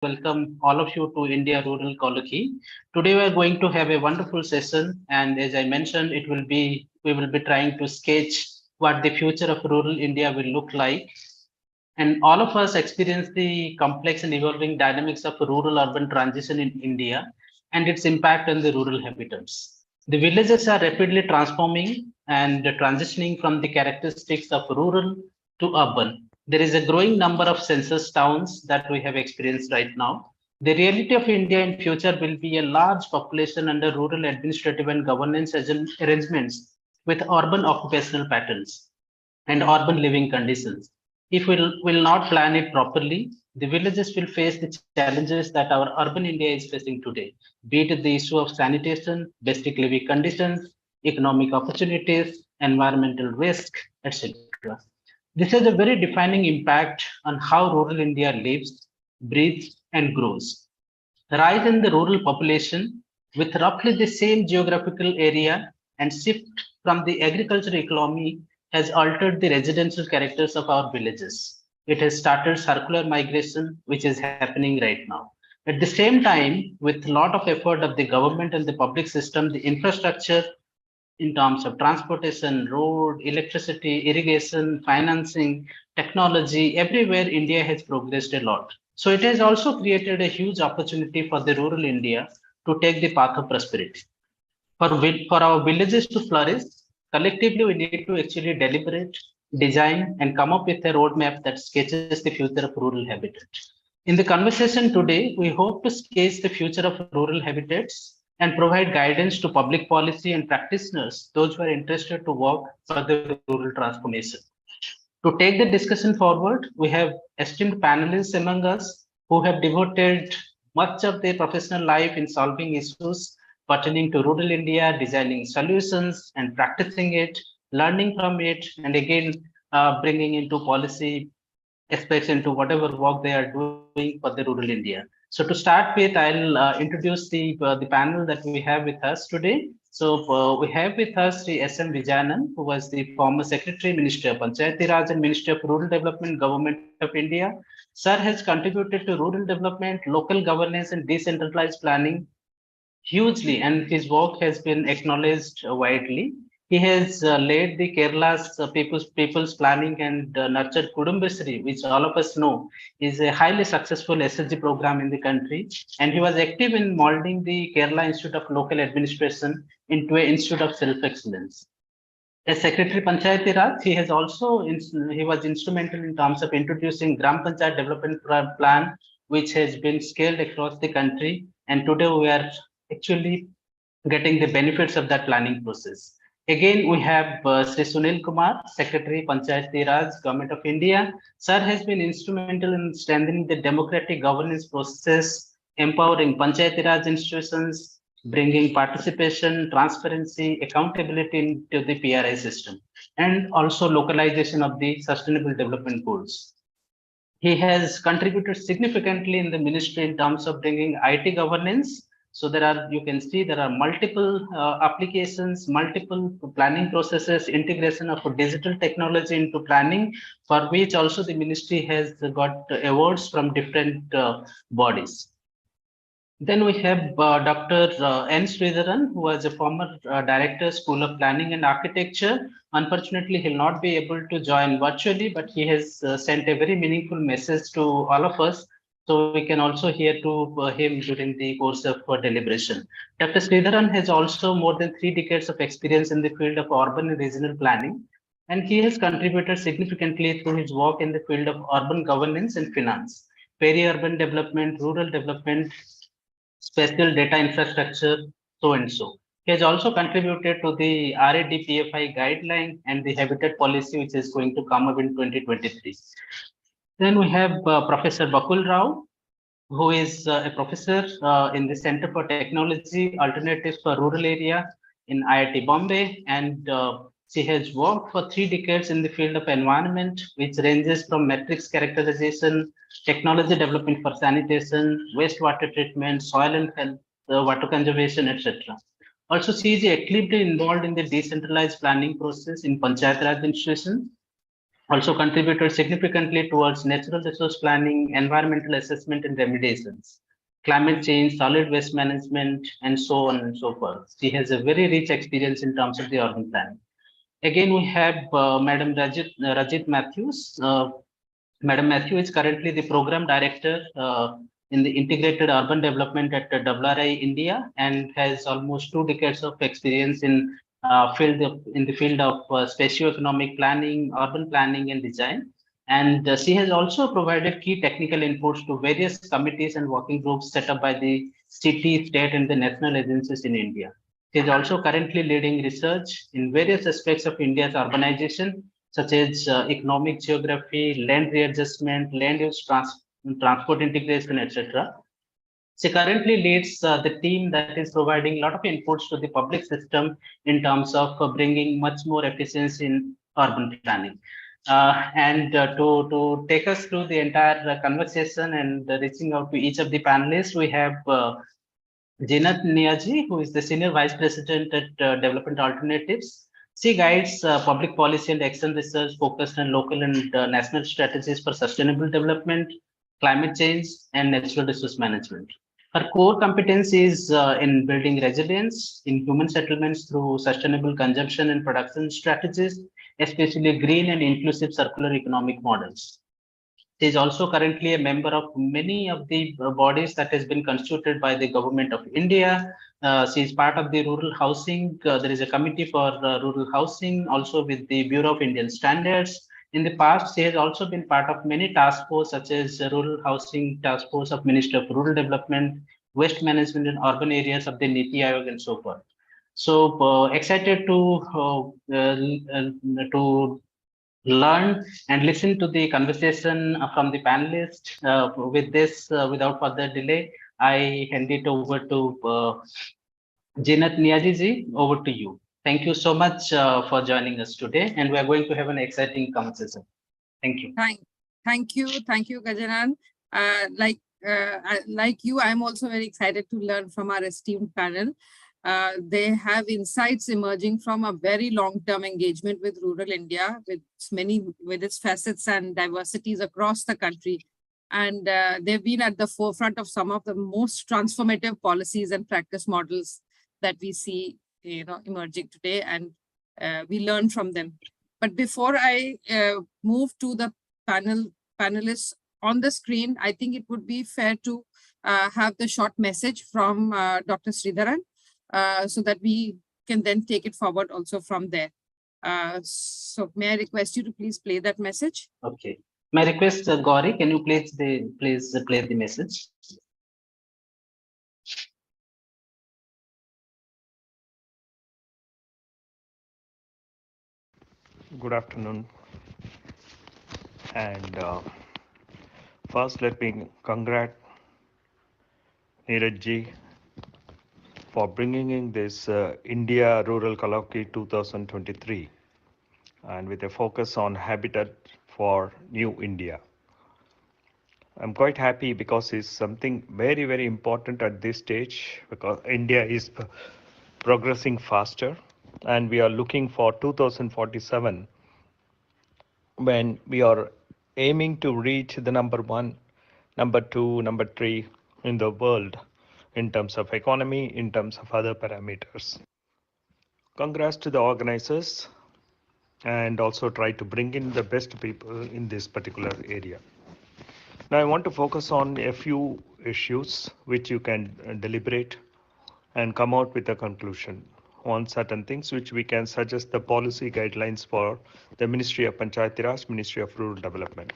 welcome all of you to India Rural Colloquy. Today we are going to have a wonderful session, and as I mentioned, we will be trying to sketch what the future of rural India will look like. And all of us experience the complex and evolving dynamics of rural-urban transition in India and its impact on the rural habitats. The villages are rapidly transforming and transitioning from the characteristics of rural to urban. There is a growing number of census towns that we have experienced right now. The reality of India in future will be a large population under rural administrative and governance arrangements with urban occupational patterns and urban living conditions. If we will not plan it properly, the villages will face the challenges that our urban India is facing today, be it the issue of sanitation, basic living conditions, economic opportunities, environmental risk, etc. This has a very defining impact on how rural India lives, breathes, and grows. The rise in the rural population with roughly the same geographical area and shift from the agricultural economy has altered the residential characters of our villages. It has started circular migration, which is happening right now. At the same time, with a lot of effort of the government and the public system, the infrastructure in terms of transportation, road, electricity, irrigation, financing, technology, everywhere India has progressed a lot. So it has also created a huge opportunity for the rural India to take the path of prosperity. For our villages to flourish, collectively we need to actually deliberate, design, and come up with a roadmap that sketches the future of rural habitat. In the conversation today, we hope to sketch the future of rural habitats and provide guidance to public policy and practitioners, those who are interested to work for the rural transformation. To take the discussion forward, we have esteemed panelists among us who have devoted much of their professional life in solving issues pertaining to rural India, designing solutions and practicing it, learning from it, and again bringing into policy aspects into whatever work they are doing for the rural India. So to start with, I'll introduce the panel that we have with us today. So we have with us the S.M. Vijayanan, who was the former Secretary, Ministry of Panchayati Raj and Ministry of Rural Development, Government of India. Sir has contributed to rural development, local governance, and decentralized planning hugely, and his work has been acknowledged widely. He has led the Kerala's people's planning and nurtured Kudumbashree, which all of us know is a highly successful SSG program in the country. And he was active in molding the Kerala Institute of Local Administration into an institute of self-excellence. As Secretary Panchayati Raj, he was instrumental in terms of introducing Gram Panchayat Development Plan, which has been scaled across the country. And today we are actually getting the benefits of that planning process. Again, we have Sri Sunil Kumar, Secretary Panchayati Raj, Government of India. Sir has been instrumental in strengthening the democratic governance processes, empowering Panchayati Raj institutions, bringing participation, transparency, accountability into the PRI system, and also localization of the sustainable development goals. He has contributed significantly in the ministry in terms of bringing IT governance. So you can see there are multiple applications, multiple planning processes, integration of digital technology into planning, for which also the ministry has got awards from different bodies. Then we have Dr. N. Sridharan, who was a former director, School of Planning and Architecture. Unfortunately, he'll not be able to join virtually, but he has sent a very meaningful message to all of us. So we can also hear to him during the course of deliberation. Dr. Sridharan has also more than 3 decades of experience in the field of urban and regional planning, and he has contributed significantly through his work in the field of urban governance and finance, peri-urban development, rural development, spatial data infrastructure, so and so. He has also contributed to the RADPFI guideline and the habitat policy, which is going to come up in 2023. Then we have Professor Bakul Rao, who is a professor in the Center for Technology Alternatives for Rural Area in IIT Bombay, and she has worked for 3 decades in the field of environment, which ranges from matrix characterization, technology development for sanitation, wastewater treatment, soil and health, water conservation, etc. Also, she is actively involved in the decentralized planning process in Panchayat Raj institutions. also contributed significantly towards natural resource planning, environmental assessment and remediations, climate change, solid waste management, and so on and so forth. She has a very rich experience in terms of the urban planning. Again, we have Madam Rajit Matthews. Madam Matthew is currently the program director in the integrated urban development at WRI India and has almost 2 decades of experience in the field of socio-economic planning, urban planning, and design. And she has also provided key technical inputs to various committees and working groups set up by the city, state, and the national agencies in India. She is also currently leading research in various aspects of India's urbanization, such as economic geography, land readjustment, transport integration, etc. She currently leads the team that is providing a lot of inputs to the public system in terms of bringing much more efficiency in urban planning. And to take us through the entire conversation and reaching out to each of the panelists, we have Jinat Niaji, who is the Senior Vice President at Development Alternatives. She guides public policy and action research focused on local and national strategies for sustainable development, climate change, and natural resource management. Her core competence is in building resilience in human settlements through sustainable consumption and production strategies, especially green and inclusive circular economic models. She is also currently a member of many of the bodies that has been constituted by the government of India. She is part of the rural housing. There is a committee for rural housing, also with the Bureau of Indian Standards. In the past, she has also been part of many task forces, such as Rural Housing Task Force of Ministry of Rural Development, Waste Management in Urban Areas of the Niti Aayog, and so forth. So excited to learn and listen to the conversation from the panelists. With this, without further delay, I hand it over to Jinat Niazi ji. Over to you. Thank you so much for joining us today, and we are going to have an exciting conversation. Thank you. Thank you, Gajanan. Like you, I'm also very excited to learn from our esteemed panel. They have insights emerging from a very long-term engagement with rural India, with its facets and diversities across the country. And they've been at the forefront of some of the most transformative policies and practice models that we see, emerging today, and we learn from them. But before I move to the panelists on the screen, I think it would be fair to have the short message from Dr. Sridharan, so that we can then take it forward also from there. So may I request you to please play that message? Okay. My request, Gauri, can you please play the message? Good afternoon. And first, let me congratulate Neeraj ji for bringing in this India Rural Colloquy 2023, and with a focus on habitat for new India. I'm quite happy because it's something very, very important at this stage, because India is progressing faster, and we are looking for 2047 when we are aiming to reach the number 1, number 2, number 3 in the world in terms of economy, in terms of other parameters. Congrats to the organizers, and also try to bring in the best people in this particular area. Now I want to focus on a few issues which you can deliberate and come out with a conclusion on certain things which we can suggest the policy guidelines for the Ministry of Panchayati Raj, Ministry of Rural Development.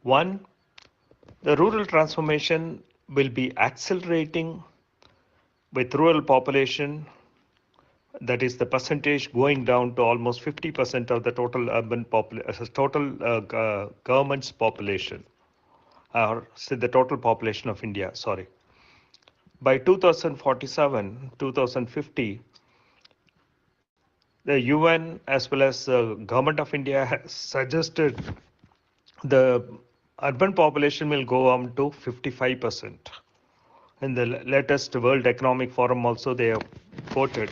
One, the rural transformation will be accelerating with rural population, that is the percentage going down to almost 50% of the total urban population, total government's population, or say the total population of India, sorry. By 2047, 2050, the UN as well as the government of India has suggested the urban population will go up to 55%. In the latest World Economic Forum also they have quoted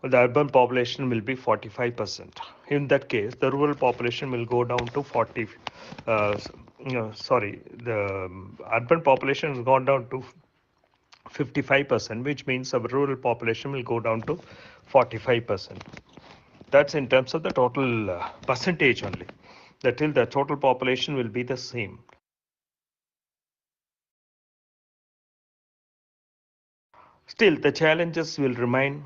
the urban population will be 45%. In that case, the rural population will go down to 40. The urban population has gone down to 55%, which means our rural population will go down to 45%. That's in terms of the total percentage only. That till the total population will be the same. Still, the challenges will remain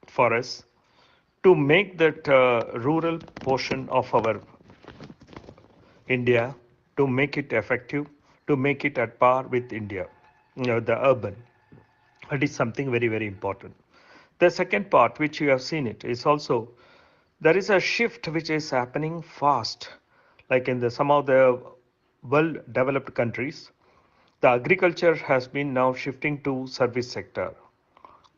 for us to make that rural portion of our India, to make it effective, to make it at par with India, the urban. It is something very, very important. The second part, which you have seen it, is also there is a shift which is happening fast, like in some of the well-developed countries. The agriculture has been now shifting to service sector,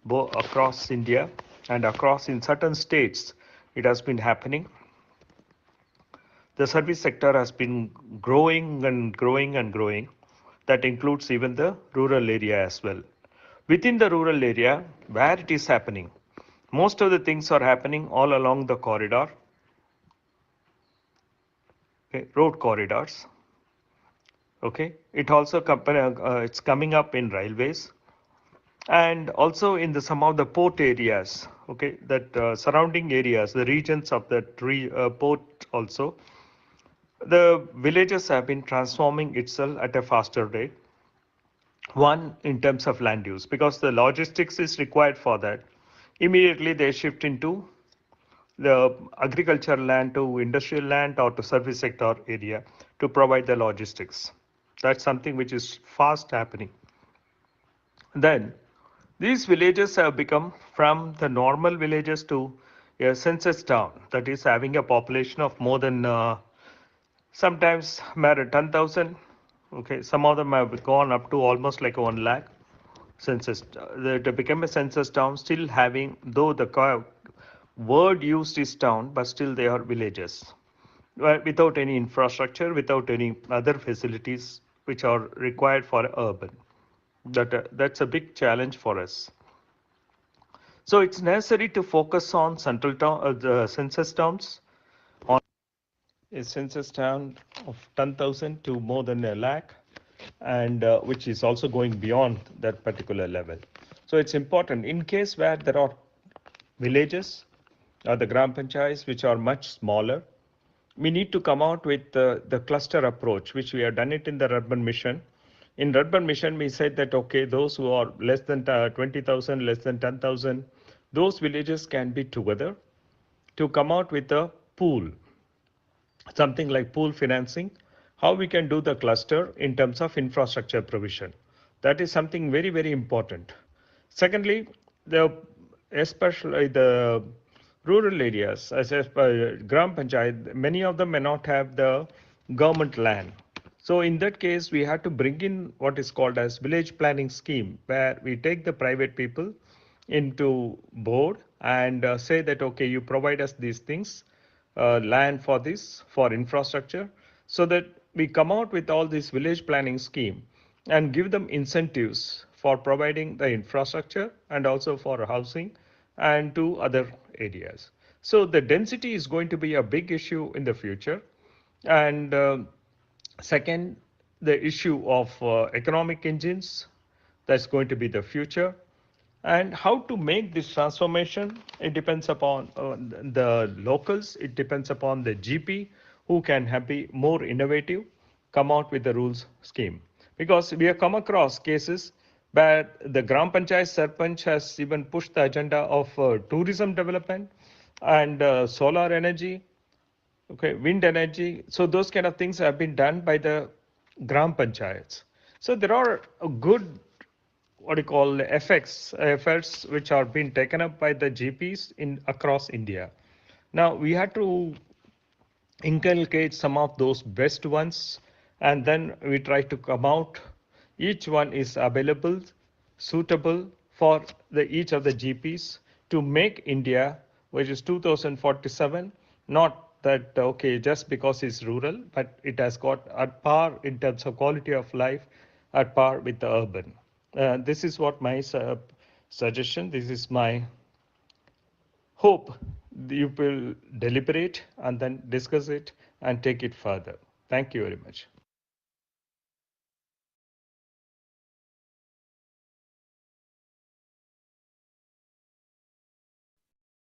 both across India and across in certain states. It has been happening. The service sector has been growing and growing and growing. That includes even the rural area as well. Within the rural area, where it is happening, most of the things are happening all along the corridor, okay, road corridors. Okay, it also it's coming up in railways and also in some of the port areas. Okay, that surrounding areas, the regions of that port also. The villages have been transforming itself at a faster rate. One, in terms of land use, because the logistics is required for that. Immediately they shift into the agricultural land to industrial land or to service sector area to provide the logistics. That's something which is fast happening. Then these villages have become from the normal villages to a census town, that is having a population of more than sometimes 10,000. Okay, some of them have gone up to almost like 1 lakh census. They become a census town, still having, though the word used is town, but still they are villages without any infrastructure, without any other facilities which are required for urban. That's a big challenge for us. So it's necessary to focus on central town, the census towns, on a census town of 10,000 to more than 1 lakh, and which is also going beyond that particular level. So it's important in case where there are villages or the gram panchayats which are much smaller, we need to come out with the cluster approach, which we have done it in the urban mission. In urban mission, we said that, okay, those who are less than 20,000, less than 10,000, those villages can be together to come out with a pool, something like pool financing, how we can do the cluster in terms of infrastructure provision. That is something very, very important. Secondly, especially the rural areas, as gram panchayat, many of them may not have the government land. So in that case, we have to bring in what is called as village planning scheme, where we take the private people into board and say that, okay, you provide us these things, land for this, for infrastructure, so that we come out with all this village planning scheme and give them incentives for providing the infrastructure and also for housing and to other areas. So the density is going to be a big issue in the future. And second, the issue of economic engines, that's going to be the future. And how to make this transformation, it depends upon the locals, it depends upon the GP who can be more innovative, come out with the rules scheme. Because we have come across cases where the Gram Panchayat Sarpanch has even pushed the agenda of tourism development and solar energy, okay, wind energy. So those kind of things have been done by the Gram Panchayats. So there are a good, what do you call, efforts which are being taken up by the GPs across India. Now we had to inculcate some of those best ones, and then we try to come out. Each one is available, suitable for each of the GPs to make India, which is 2047, not that, okay, just because it's rural, but it has got at par in terms of quality of life, at par with the urban. This is what my suggestion, this is my Hope you will deliberate and then discuss it and take it further. Thank you very much.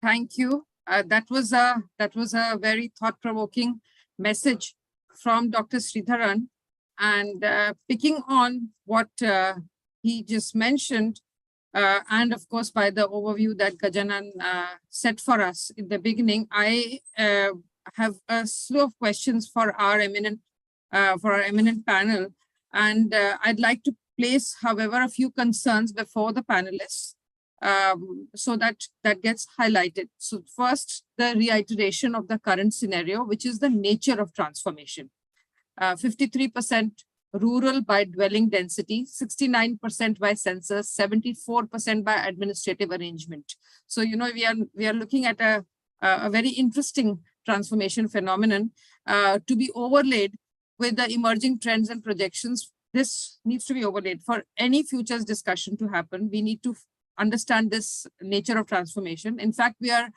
Thank you. That was a very thought-provoking message from Dr. Sridharan, and picking on what he just mentioned, and of course by the overview that Gajanan set for us in the beginning, I have a slew of questions for our eminent panel, and I'd like to place, however, a few concerns before the panelists, so that gets highlighted. So first, the reiteration of the current scenario, which is the nature of transformation. 53% rural by dwelling density, 69% by census, 74% by administrative arrangement. So, you know, we are looking at a very interesting transformation phenomenon to be overlaid with the emerging trends and projections. This needs to be overlaid for any futures discussion to happen. We need to understand this nature of transformation. In fact, we are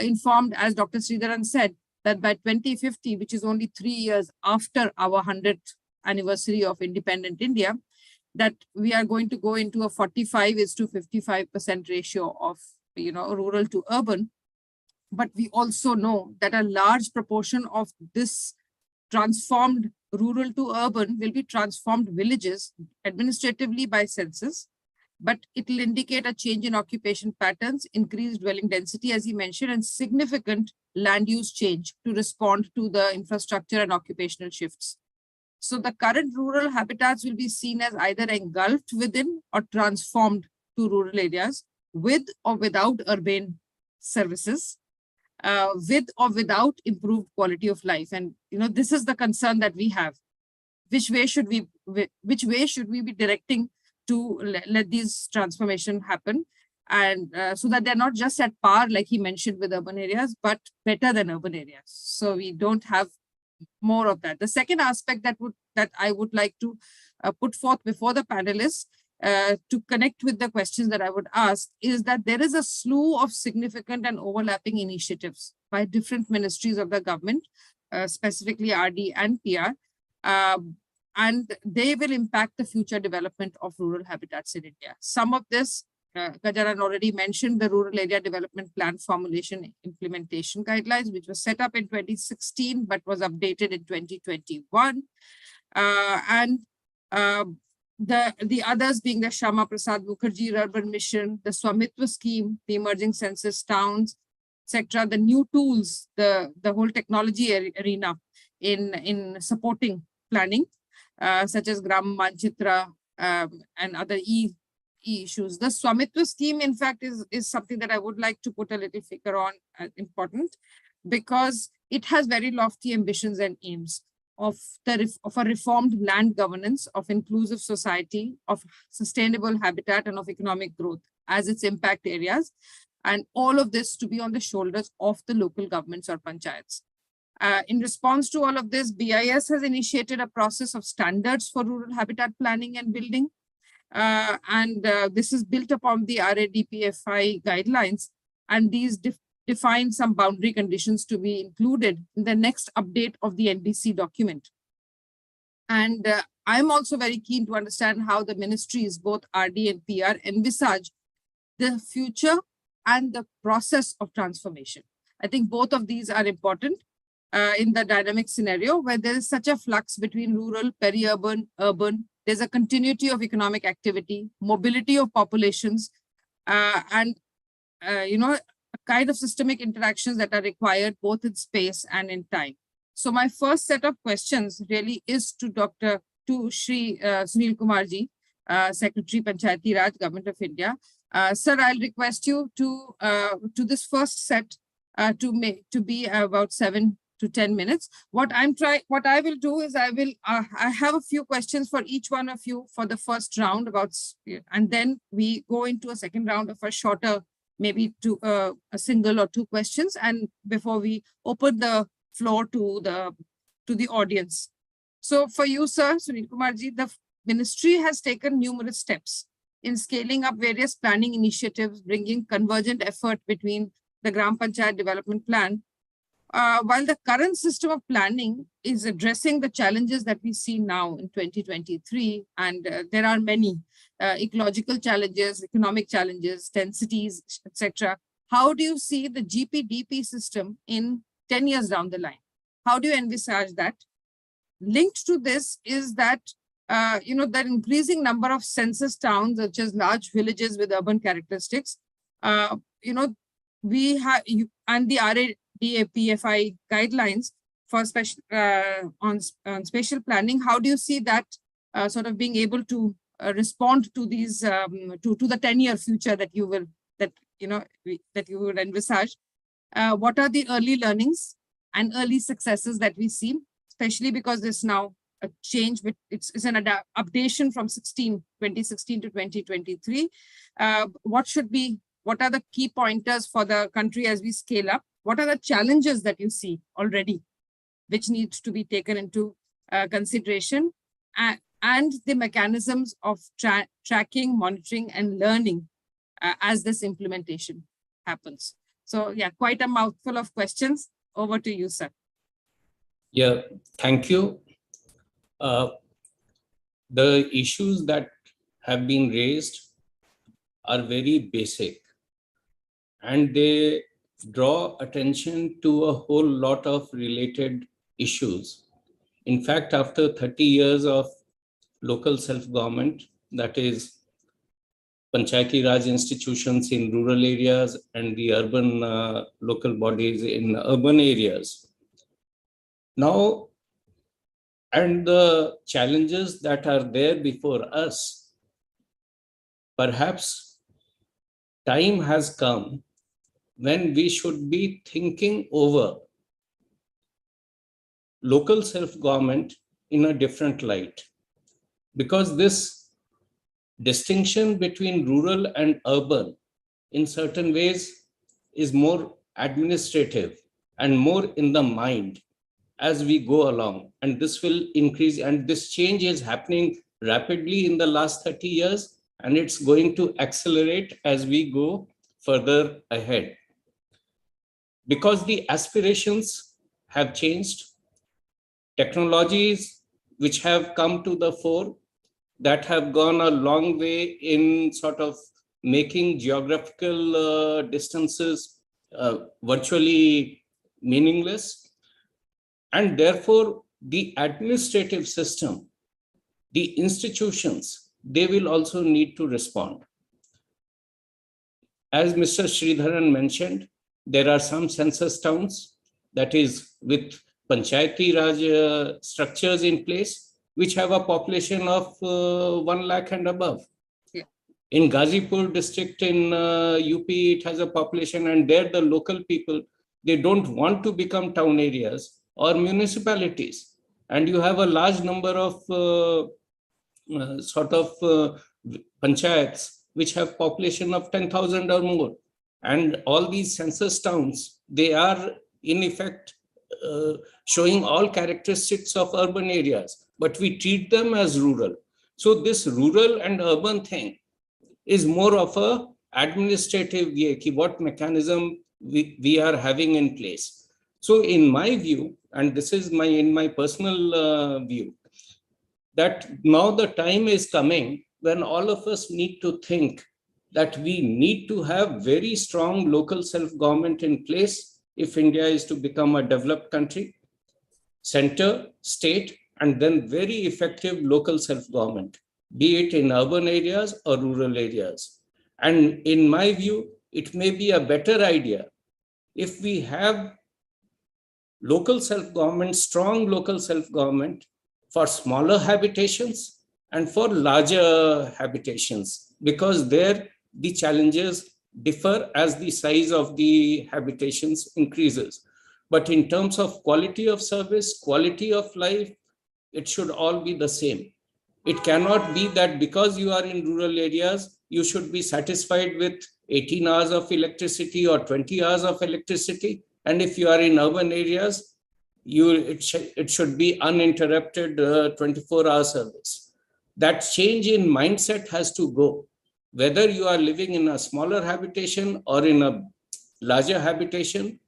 informed, as Dr. Sridharan said, that by 2050, which is only 3 years after our 100th anniversary of independent India, that we are going to go into a 45:55% ratio of, you know, rural to urban. But we also know that a large proportion of this transformed rural to urban will be transformed villages administratively by census, but it will indicate a change in occupation patterns, increased dwelling density, as he mentioned, and significant land use change to respond to the infrastructure and occupational shifts. So the current rural habitats will be seen as either engulfed within or transformed to rural areas with or without urban services, with or without improved quality of life. And, you know, this is the concern that we have. Which way should we be directing to let these transformation happen, and so that they're not just at par, like he mentioned, with urban areas, but better than urban areas. So we don't have more of that. The second aspect that I would like to put forth before the panelists to connect with the questions that I would ask is that there is a slew of significant and overlapping initiatives by different ministries of the government, specifically RD and PR, and they will impact the future development of rural habitats in India. Some of this, Gajaran already mentioned, the Rural Area Development Plan Formulation Implementation Guidelines, which was set up in 2016, but was updated in 2021. The others being the Shama Prasad Mukherjee Urban Mission, the Swamitwa Scheme, the Emerging Census Towns, etc., the new tools, the whole technology arena in supporting planning, such as Gram Manchitra and other issues. The Swamitwa scheme, in fact, is something that I would like to put a little figure on as important, because it has very lofty ambitions and aims of a reformed land governance, of inclusive society, of sustainable habitat, and of economic growth as its impact areas. And all of this to be on the shoulders of the local governments or panchayats. In response to all of this, BIS has initiated a process of standards for rural habitat planning and building. This is built upon the RADPFI guidelines, and these define some boundary conditions to be included in the next update of the NBC document. And I'm also very keen to understand how the ministries, both RD and PR, envisage the future and the process of transformation. I think both of these are important in the dynamic scenario where there is such a flux between rural, peri-urban, urban. There's a continuity of economic activity, mobility of populations, and you know, a kind of systemic interactions that are required both in space and in time. So my first set of questions really is to Shri Sunil Kumarji, Secretary Panchayati Raj, Government of India. Sir, I'll request you to this first set to be about 7 to 10 minutes. What I will do is I have a few questions for each one of you for the first round and then we go into a second round of a shorter, maybe to a single or two questions, and before we open the floor to the audience. So for you, sir, Sunil Kumarji, the ministry has taken numerous steps in scaling up various planning initiatives, bringing convergent effort between the Gram Panchayat Development Plan, while the current system of planning is addressing the challenges that we see now in 2023, and there are many ecological challenges, economic challenges, densities, etc. How do you see the GPDP system in 10 years down the line? How do you envisage that? Linked to this is that, that increasing number of census towns, such as large villages with urban characteristics, we have, and the RADAPFI guidelines for special on spatial planning. How do you see that sort of being able to respond to these to the 10-year future that you will that you would envisage? What are the early learnings and early successes that we see, especially because there's now a change, with it's an updation from 2016 to 2023. What are the key pointers for the country as we scale up? What are the challenges that you see already, which needs to be taken into consideration, and the mechanisms of tracking, monitoring, and learning as this implementation happens? So yeah, quite a mouthful of questions. Over to you, sir. Yeah, thank you. The issues that have been raised are very basic, and they draw attention to a whole lot of related issues. In fact, after 30 years of local self-government, that is Panchayati Raj institutions in rural areas and the urban local bodies in urban areas. Now, and the challenges that are there before us, perhaps time has come when we should be thinking over local self-government in a different light. Because this distinction between rural and urban, in certain ways, is more administrative and more in the mind as we go along. And this will increase, and this change is happening rapidly in the last 30 years, and it's going to accelerate as we go further ahead. Because the aspirations have changed, technologies which have come to the fore that have gone a long way in sort of making geographical distances virtually meaningless. And therefore, the administrative system, the institutions, they will also need to respond. As Mr. Sridharan mentioned, there are some census towns, that is with Panchayati Raj structures in place, which have a population of 1 lakh and above. Yeah. In Ghazipur district in UP, it has a population, and there the local people, they don't want to become town areas or municipalities. And you have a large number of panchayats which have population of 10,000 or more. And all these census towns, they are in effect showing all characteristics of urban areas, but we treat them as rural. So this rural and urban thing is more of a administrative way, what mechanism we are having in place. So in my view, and this is in my personal view, that now the time is coming when all of us need to think that we need to have very strong local self-government in place if India is to become a developed country, center, state, and then very effective local self-government, be it in urban areas or rural areas. And in my view, it may be a better idea if we have local self-government, strong local self-government for smaller habitations and for larger habitations, because there the challenges differ as the size of the habitations increases. But in terms of quality of service, quality of life, it should all be the same. It cannot be that because you are in rural areas, you should be satisfied with 18 hours of electricity or 20 hours of electricity. And if you are in urban areas, it should be uninterrupted 24-hour service. That change in mindset has to go. Whether you are living in a smaller habitation or in a larger habitation,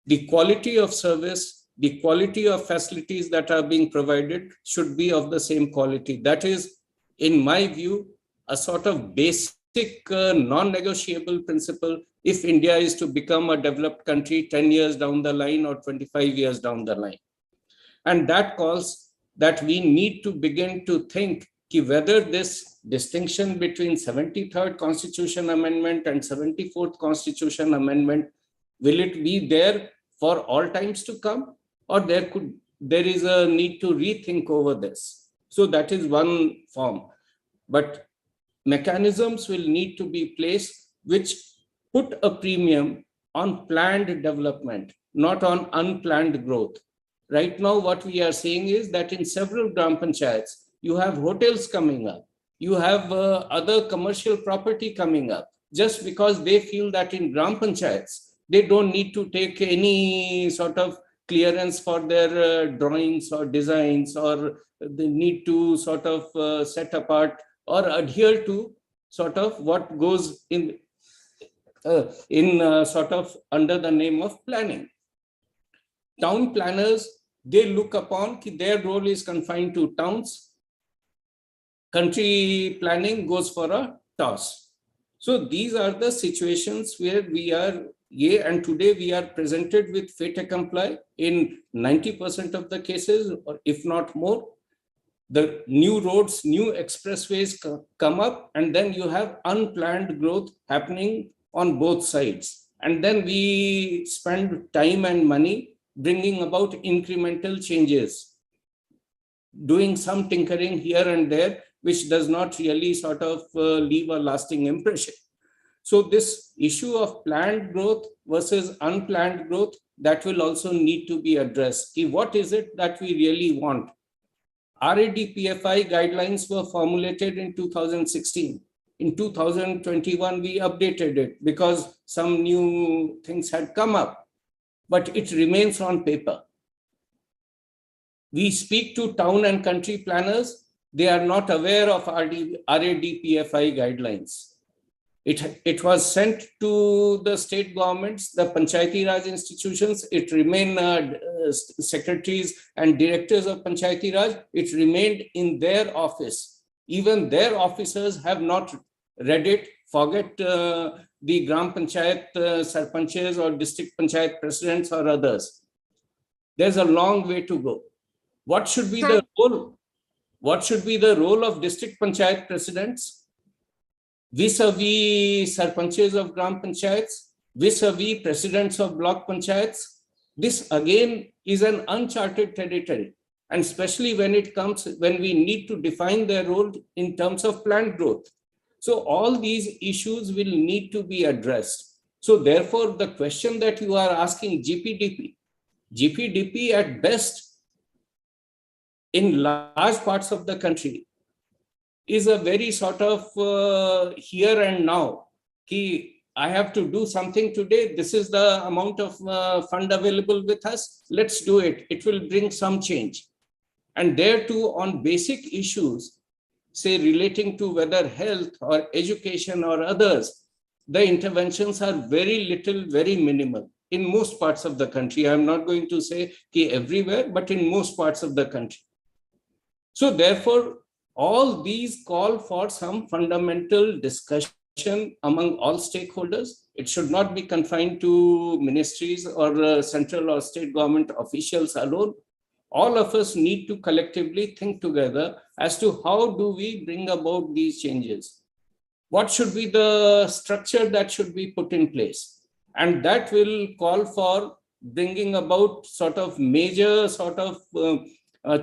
the quality of service, the quality of facilities that are being provided should be of the same quality. That is, in my view, a sort of basic non-negotiable principle if India is to become a developed country 10 years down the line or 25 years down the line. And that calls that we need to begin to think whether this distinction between 73rd Constitution Amendment and 74th Constitution Amendment, will it be there for all times to come, or there is a need to rethink over this. So that is one form. But mechanisms will need to be placed which put a premium on planned development, not on unplanned growth. Right now, what we are seeing is that in several Gram Panchayats, you have hotels coming up, you have other commercial property coming up, just because they feel that in Gram Panchayats, they don't need to take any sort of clearance for their drawings or designs, or they need to sort of set apart or adhere to sort of what goes in sort of under the name of planning. Town planners, they look upon their role is confined to towns. Country planning goes for a toss. So these are the situations where we are, and today we are presented with fait accompli in 90% of the cases, or if not more. The new roads, new expressways come up, and then you have unplanned growth happening on both sides. And then we spend time and money bringing about incremental changes, doing some tinkering here and there, which does not really sort of leave a lasting impression. So this issue of planned growth versus unplanned growth, that will also need to be addressed. What is it that we really want? RADPFI guidelines were formulated in 2016. In 2021, we updated it because some new things had come up, but it remains on paper. We speak to town and country planners. They are not aware of RADPFI guidelines. It was sent to the state governments, the Panchayati Raj institutions. It remained secretaries and directors of Panchayati Raj. It remained in their office. Even their officers have not read it. Forget the Gram Panchayat Sarpanches or District Panchayat Presidents or others. There's a long way to go. What should be the role? What should be the role of District Panchayat Presidents vis-a-vis Sarpanches of Gram Panchayats, vis-a-vis Presidents of Block Panchayats? This again is an uncharted territory, and especially when we need to define their role in terms of planned growth. So all these issues will need to be addressed. So therefore, the question that you are asking, GPDP at best in large parts of the country is a very sort of here and now. I have to do something today. This is the amount of fund available with us. Let's do it. It will bring some change. And there too, on basic issues, say relating to whether health or education or others, the interventions are very little, very minimal in most parts of the country. I'm not going to say everywhere, but in most parts of the country. So therefore, all these call for some fundamental discussion among all stakeholders. It should not be confined to ministries or central or state government officials alone. All of us need to collectively think together as to how do we bring about these changes. What should be the structure that should be put in place? And that will call for bringing about sort of major sort of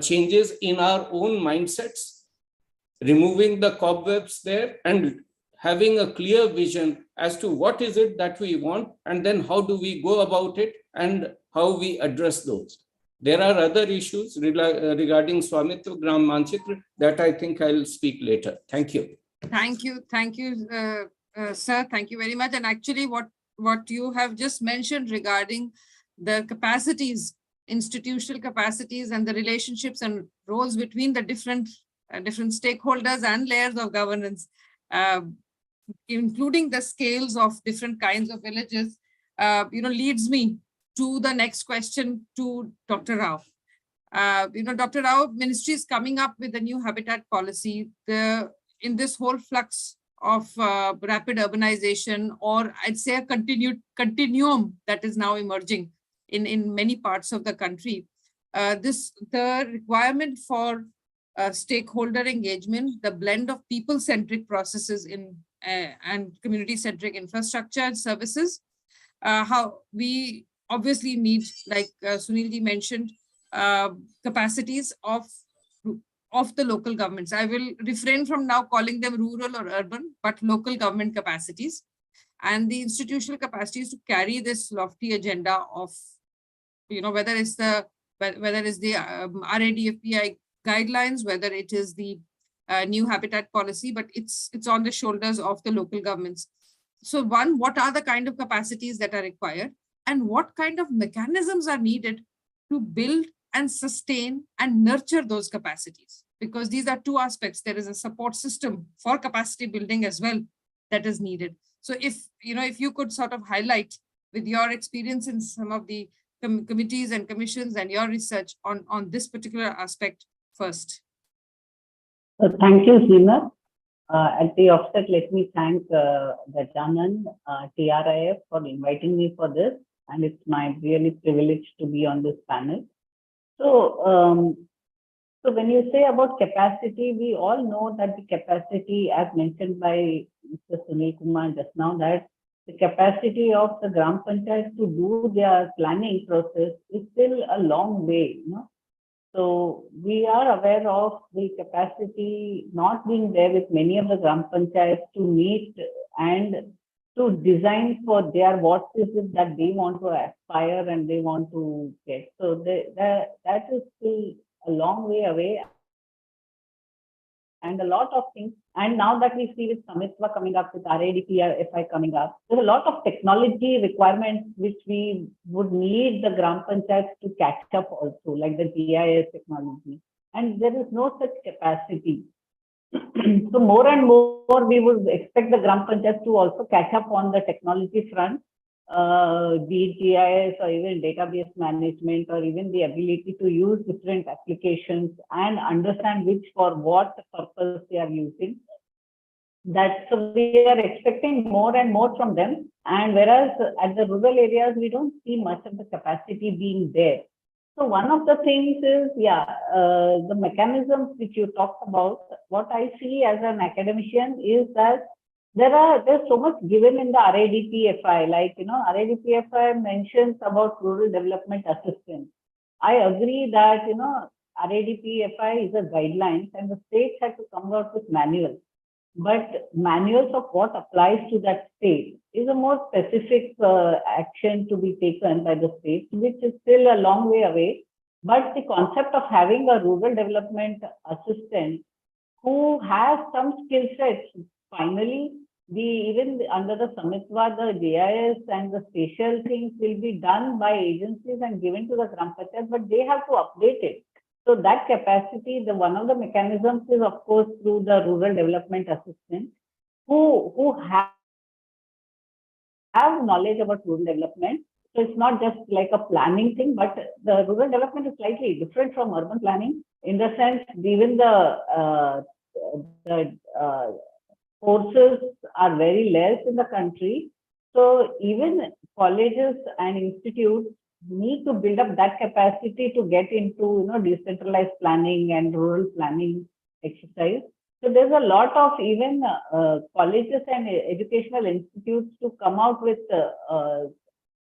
changes in our own mindsets, removing the cobwebs there and having a clear vision as to what is it that we want, and then how do we go about it and how we address those. There are other issues regarding Swamitva Gram Manchitra that I think I'll speak later. Thank you. Thank you, sir. Thank you very much. And actually what you have just mentioned regarding the capacities, institutional capacities, and the relationships and roles between the different stakeholders and layers of governance, including the scales of different kinds of villages, leads me to the next question to Dr. Rao. Dr. Rao, ministry is coming up with a new habitat policy. In this whole flux of rapid urbanization, or I'd say a continuum that is now emerging in many parts of the country, the requirement for stakeholder engagement, the blend of people-centric processes and community-centric infrastructure and services, how we obviously need, like Sunilji mentioned, capacities of the local governments. I will refrain from now calling them rural or urban, but local government capacities and the institutional capacities to carry this lofty agenda of, whether it's the RADFPI guidelines, whether it is the new habitat policy, but it's on the shoulders of the local governments. So one, what are the kind of capacities that are required, and what kind of mechanisms are needed to build and sustain and nurture those capacities? Because these are two aspects. There is a support system for capacity building as well that is needed. So if you could sort of highlight with your experience in some of the committees and commissions and your research on this particular aspect first. Thank you, Seema. At the offset, let me thank the Janan TRIF for inviting me for this, and it's my really privilege to be on this panel. So, so when you say about capacity, we all know that the capacity, as mentioned by Mr. Sunil Kumar just now, that the capacity of the Gram Panchayat to do their planning process is still a long way, So we are aware of the capacity not being there with many of the Gram Panchayats to meet and to design for what is it that they want to aspire and they want to get. So that is still a long way away. And a lot of things, and now that we see with Samitva coming up, with RADPI coming up, there's a lot of technology requirements which we would need the Gram Panchayats to catch up also, like the GIS technology. And there is no such capacity. So more and more, we would expect the Gram Panchayats to also catch up on the technology front, be it GIS or even database management, or even the ability to use different applications and understand for what purpose they are using. So we are expecting more and more from them. And whereas at the rural areas, we don't see much of the capacity being there. So one of the things is, the mechanisms which you talked about, what I see as an academician is that there's so much given in the RADPFI, like, RADPFI mentions about rural development assistance. I agree that, RADPFI is a guidelines and the states have to come out with manuals. But manuals of what applies to that state is a more specific action to be taken by the state, which is still a long way away. But the concept of having a rural development assistant who has some skill sets, finally, even under the Samitva, the GIS and the spatial things will be done by agencies and given to the Gram Panchayat, but they have to update it. So that capacity, one of the mechanisms is, of course, through the rural development assistant who have knowledge about rural development. So it's not just like a planning thing, but the rural development is slightly different from urban planning in the sense, even the courses are very less in the country. So even colleges and institutes need to build up that capacity to get into decentralized planning and rural planning exercise. So there's a lot of even colleges and educational institutes to come out with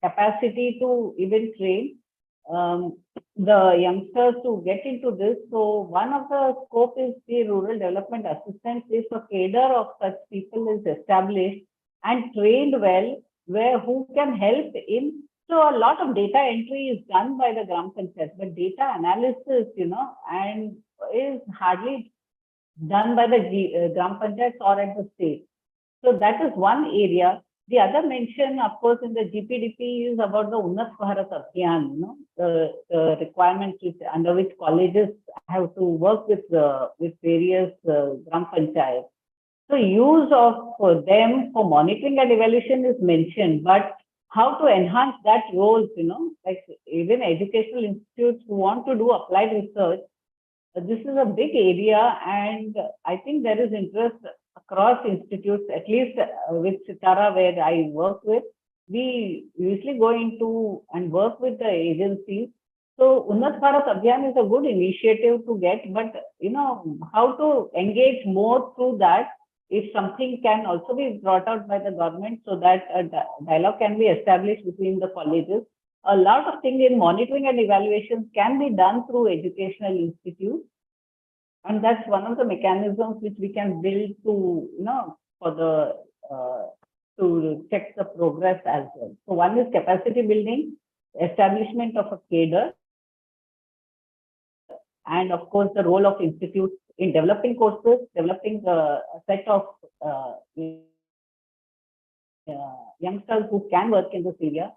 capacity to even train the youngsters to get into this. So one of the scope is the rural development assistance. If a cadre of such people is established and trained well, who can help in. So a lot of data entry is done by the Gram Panchayat, but data analysis, and is hardly done by the Gram Panchayats or at the state. So that is one area. The other mention, of course, in the GPDP is about the Unnat Bharat Abhiyan, the requirements under which colleges have to work with various Gram Panchayats. So use of them for monitoring and evaluation is mentioned, but how to enhance that roles, like even educational institutes who want to do applied research. This is a big area, and I think there is interest across institutes, at least with Sitara, where I work with. We usually go into and work with the agencies. So Unnat Bharat Abhiyan is a good initiative to get, but how to engage more through that, if something can also be brought out by the government so that a dialogue can be established between the colleges. A lot of things in monitoring and evaluations can be done through educational institutes. And that's one of the mechanisms which we can build to, for the, to check the progress as well. So one is capacity building, establishment of a cadre, and of course the role of institutes in developing courses, developing a set of youngsters who can work in this area.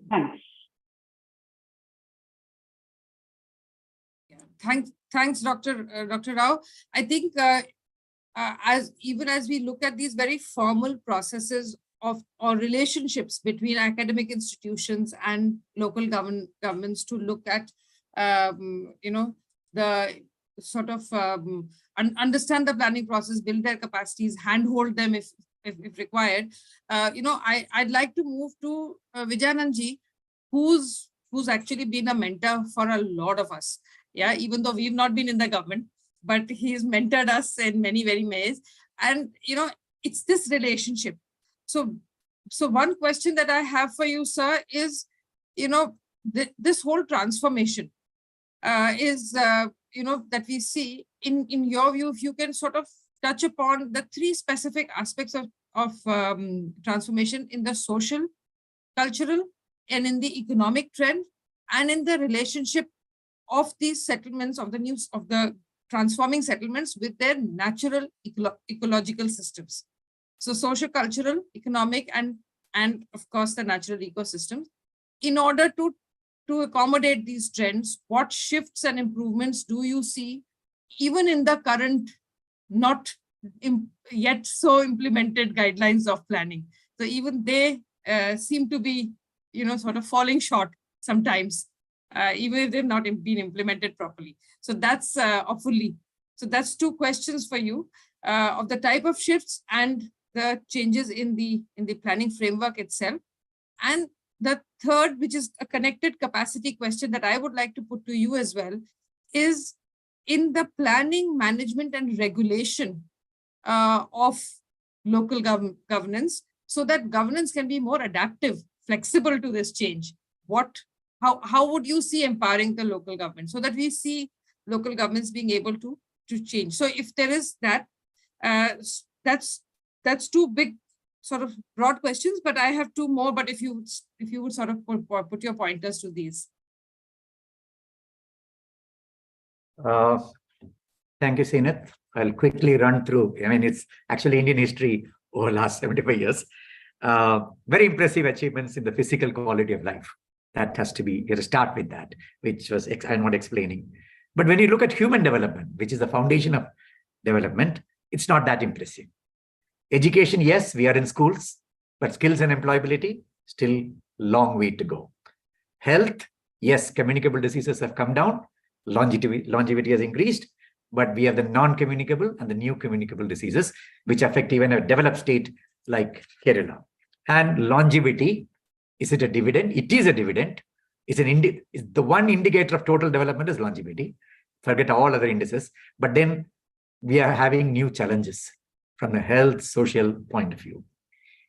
Thanks. Thanks, Dr. Rao. I think as we look at these very formal processes of or relationships between academic institutions and local governments to look at, the sort of understand the planning process, build their capacities, handhold them if required. I'd like to move to Vijayananji, who's actually been a mentor for a lot of us. Yeah, even though we've not been in the government, but he's mentored us in many, very ways. And, it's this relationship. So one question that I have for you, sir, is, this whole transformation is, that we see in your view, if you can sort of touch upon the three specific aspects of transformation in the social, cultural, and in the economic trend, and in the relationship of these settlements, of the transforming settlements with their natural ecological systems. So social, cultural, economic, and of course the natural ecosystems. In order to accommodate these trends, what shifts and improvements do you see, even in the current, not yet so implemented guidelines of planning? So even they seem to be, sort of falling short sometimes, even if they've not been implemented properly. So that's fully. So that's two questions for you of the type of shifts and the changes in the planning framework itself. And the third, which is a connected capacity question that I would like to put to you as well, is in the planning, management, and regulation of local governance, so that governance can be more adaptive, flexible to this change. How would you see empowering the local government so that we see local governments being able to change? So if there is that, that's two big sort of broad questions, but I have two more, but if you would sort of put your pointers to these. Thank you, Seenat. I'll quickly run through. I mean, it's actually Indian history over the last 75 years. Very impressive achievements in the physical quality of life. That has to be, you have to start with that, which was I'm not explaining. But when you look at human development, which is the foundation of development, it's not that impressive. Education, yes, we are in schools, but skills and employability, still long way to go. Health, yes, communicable diseases have come down, longevity has increased, but we have the non-communicable and the new communicable diseases, which affect even a developed state like Kerala. And longevity, is it a dividend? It is a dividend. It's the one indicator of total development is longevity. Forget all other indices. But then we are having new challenges from a health, social point of view.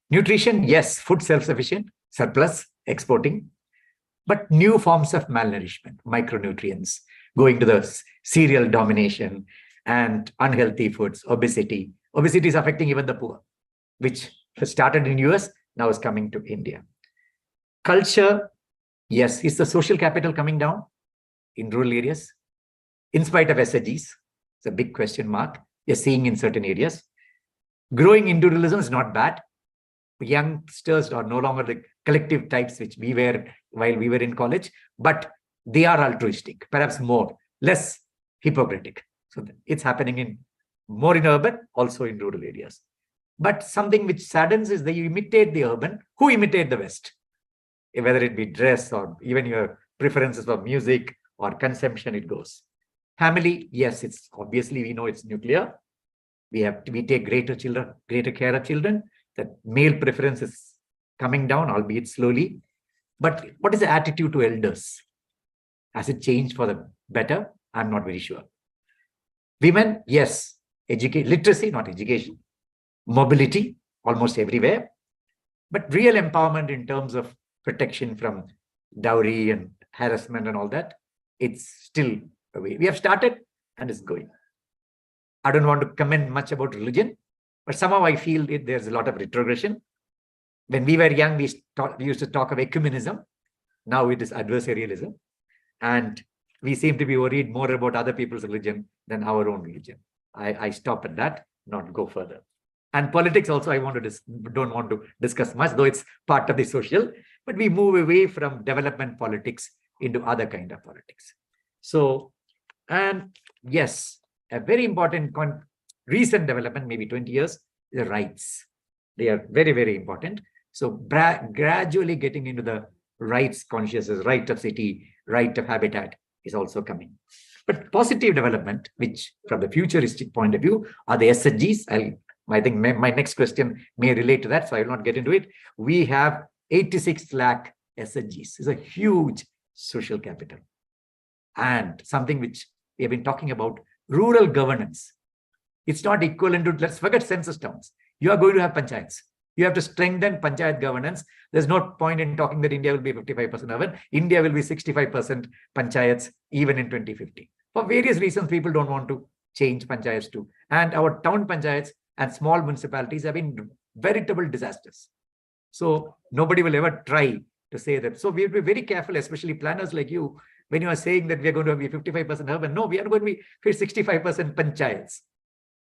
Nutrition, yes, food self-sufficient, surplus, exporting, but new forms of malnourishment, micronutrients, going to the cereal domination and unhealthy foods, obesity. Obesity is affecting even the poor, which started in US, now is coming to India. Culture, yes, is the social capital coming down in rural areas? In spite of SHGs, it's a big question mark. You're seeing in certain areas. Growing individualism is not bad. Youngsters are no longer the collective types which we were while we were in college, but they are altruistic, perhaps more, less hypocritic. So it's happening more in urban, also in rural areas. But something which saddens is they imitate the urban, who imitate the West, whether it be dress or even your preferences for music or consumption, it goes. Family, yes, it's obviously we know it's nuclear. We take greater care of children. That male preference is coming down, albeit slowly. But what is the attitude to elders? Has it changed for the better? I'm not very sure. Women, yes, literacy, not education. Mobility, almost everywhere. But real empowerment in terms of protection from dowry and harassment and all that, it's still away. We have started and it's going. I don't want to comment much about religion, but somehow I feel there's a lot of retrogression. When we were young, we used to talk of ecumenism. Now it is adversarialism. And we seem to be worried more about other people's religion than our own religion. I stop at that, not go further. And politics also, I don't want to discuss much, though it's part of the social, but we move away from development politics into other kind of politics. So, and yes, a very important recent development, maybe 20 years, the rights. They are very, very important. So gradually getting into the rights consciousness, right of city, right of habitat is also coming. But positive development, which from the futuristic point of view, are the SDGs. I think my next question may relate to that, so I will not get into it. We have 86 lakh SDGs. It's a huge social capital. And something which we have been talking about, rural governance. It's not equivalent to, let's forget census towns. You are going to have panchayats. You have to strengthen panchayat governance. There's no point in talking that India will be 55% urban. India will be 65% panchayats even in 2050. For various reasons, people don't want to change panchayats too. And our town panchayats and small municipalities have been veritable disasters. So nobody will ever try to say that. So we have to be very careful, especially planners like you, when you are saying that we are going to be 55% urban. No, we are going to be 65% panchayats.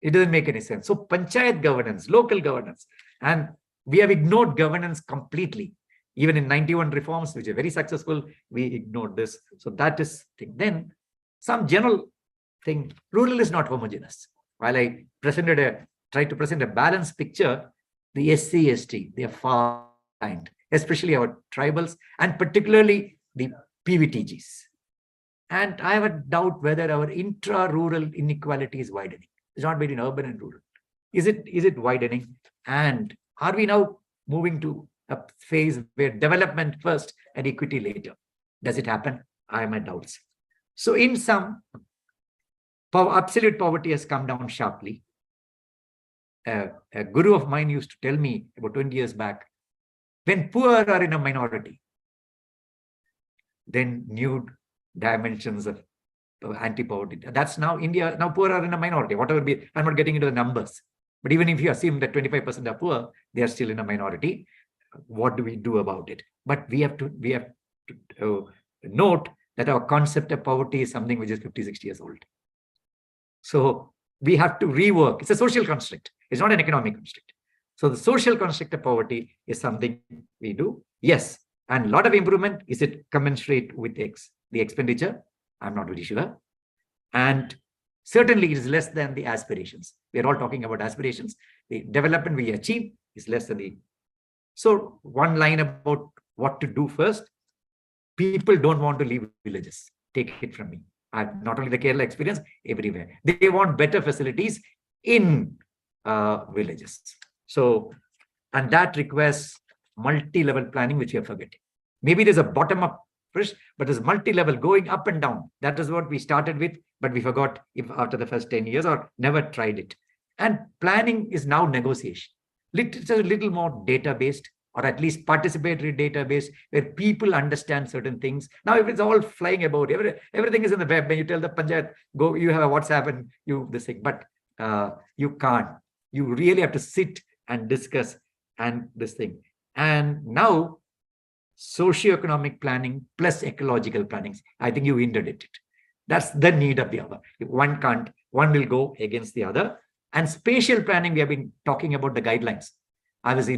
It doesn't make any sense. So panchayat governance, local governance, and we have ignored governance completely. Even in 91 reforms, which are very successful, we ignored this. So that is thing. Then some general thing, rural is not homogeneous. While I tried to present a balanced picture, the SC, ST, they are far behind, especially our tribals and particularly the PVTGs. And I have a doubt whether our intra-rural inequality is widening. It's not between urban and rural. Is it widening? And are we now moving to a phase where development first and equity later? Does it happen? I have my doubts. So in sum, absolute poverty has come down sharply. A guru of mine used to tell me about 20 years back, when poor are in a minority, then new dimensions of anti-poverty. That's now India. Now poor are in a minority. Whatever be, I'm not getting into the numbers. But even if you assume that 25% are poor, they are still in a minority. What do we do about it? But we have to note that our concept of poverty is something which is 50, 60 years old. So we have to rework. It's a social construct. It's not an economic construct. So the social construct of poverty is something we do. Yes. And a lot of improvement. Is it commensurate with the expenditure? I'm not very sure. And certainly it is less than the aspirations. We're all talking about aspirations. The development we achieve is less than the. So one line about what to do first. People don't want to leave villages. Take it from me. I've not only the Kerala experience, everywhere. They want better facilities in villages. So, and that requires multi-level planning, which we are forgetting. Maybe there's a bottom-up first, but there's multi-level going up and down. That is what we started with, but we forgot after the first 10 years or never tried it. And planning is now negotiation. It's a little more data-based, or at least participatory database, where people understand certain things. Now, if it's all flying about, everything is in the web. When you tell the Panchayat, go, you have a WhatsApp and you this thing, but you can't. You really have to sit and discuss and this thing. And now, socioeconomic planning plus ecological planning. I think you hinted at it. That's the need of the other. If one can't, one will go against the other. And spatial planning, we have been talking about the guidelines. I was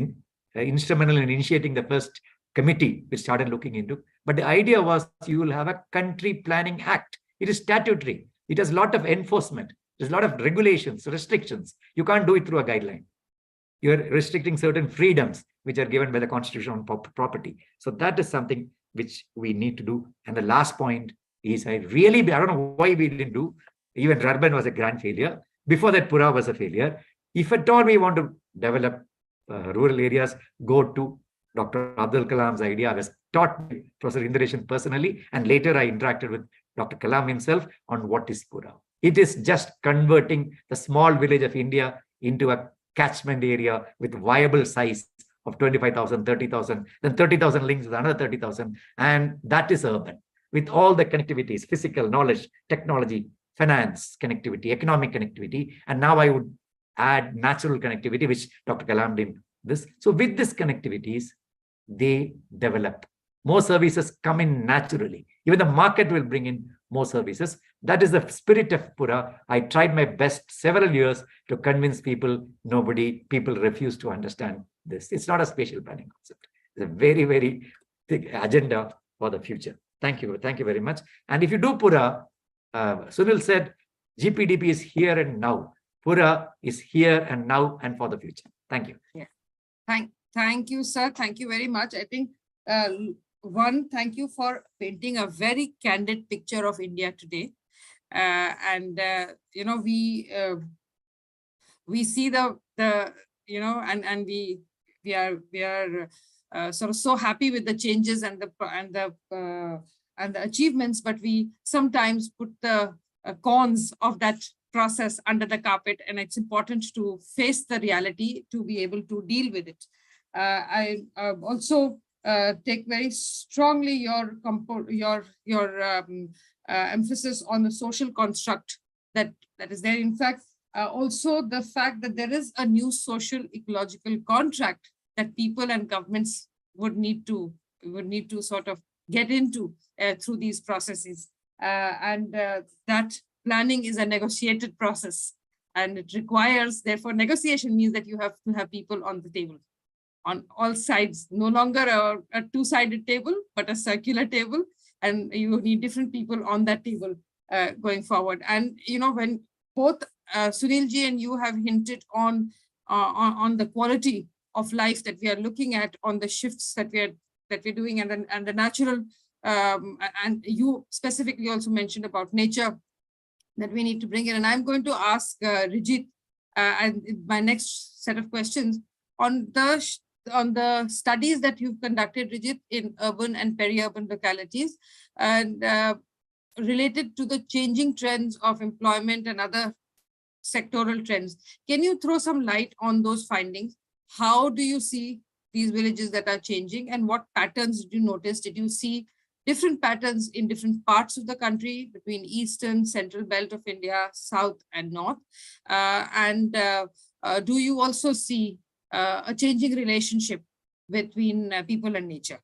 instrumental in initiating the first committee which started looking into. But the idea was you will have a country planning act. It is statutory. It has a lot of enforcement. There's a lot of regulations, restrictions. You can't do it through a guideline. You're restricting certain freedoms which are given by the Constitution on property. So that is something which we need to do. And the last point is, I don't know why we didn't do, even Durban was a grand failure. Before that, Pura was a failure. If at all we want to develop rural areas, go to Dr. Abdul Kalam's idea. I was taught by Professor Indaresan personally, and later I interacted with Dr. Kalam himself on what is Pura. It is just converting the small village of India into a catchment area with viable size of 25,000, 30,000, then 30,000 links with another 30,000. And that is urban with all the connectivities, physical, knowledge, technology, finance connectivity, economic connectivity. And now I would add natural connectivity, which Dr. Kalam did this. So with these connectivities, they develop. More services come in naturally. Even the market will bring in more services. That is the spirit of Pura. I tried my best several years to convince people. People refuse to understand this. It's not a spatial planning concept. It's a very, very big agenda for the future. Thank you. Thank you very much. And if you do Pura, Sunil said, GPDP is here and now. Pura is here and now and for the future. Thank you. Yeah. Thank you, sir. Thank you very much. I think thank you for painting a very candid picture of India today. We see and we are sort of so happy with the changes and the achievements, but we sometimes put the cons of that process under the carpet, and it's important to face the reality to be able to deal with it. I also take very strongly your emphasis on the social construct that is there. In fact, also the fact that there is a new social ecological contract that people and governments would need to sort of get into through these processes, and that planning is a negotiated process, and it requires, therefore, negotiation means that you have to have people on the table on all sides, no longer a two-sided table, but a circular table, and you need different people on that table going forward. And when both Sunilji and you have hinted on the quality of life that we are looking at, on the shifts that we're doing, and the natural, and you specifically also mentioned about nature that we need to bring in. And I'm going to ask Rijit, and my next set of questions on the studies that you've conducted, Rijit, in urban and peri-urban localities, and related to the changing trends of employment and other sectoral trends. Can you throw some light on those findings? How do you see these villages that are changing, and what patterns did you notice? Did you see different patterns in different parts of the country between eastern, central belt of India, south and north? Do you also see a changing relationship between people and nature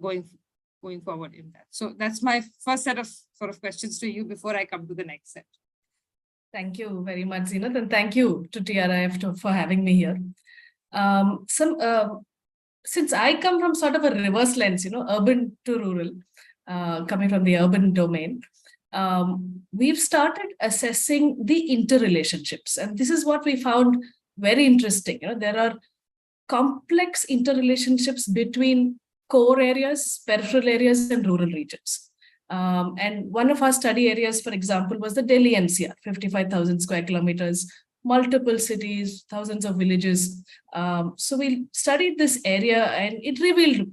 going forward in that? So that's my first set of sort of questions to you before I come to the next set. Thank you very much, Zeenat, and thank you to TRIF for having me here. Since I come from sort of a reverse lens, urban to rural, coming from the urban domain, we've started assessing the interrelationships. And this is what we found very interesting. There are complex interrelationships between core areas, peripheral areas, and rural regions. And one of our study areas, for example, was the Delhi NCR, 55,000 square kilometers, multiple cities, thousands of villages. So we studied this area, and it revealed,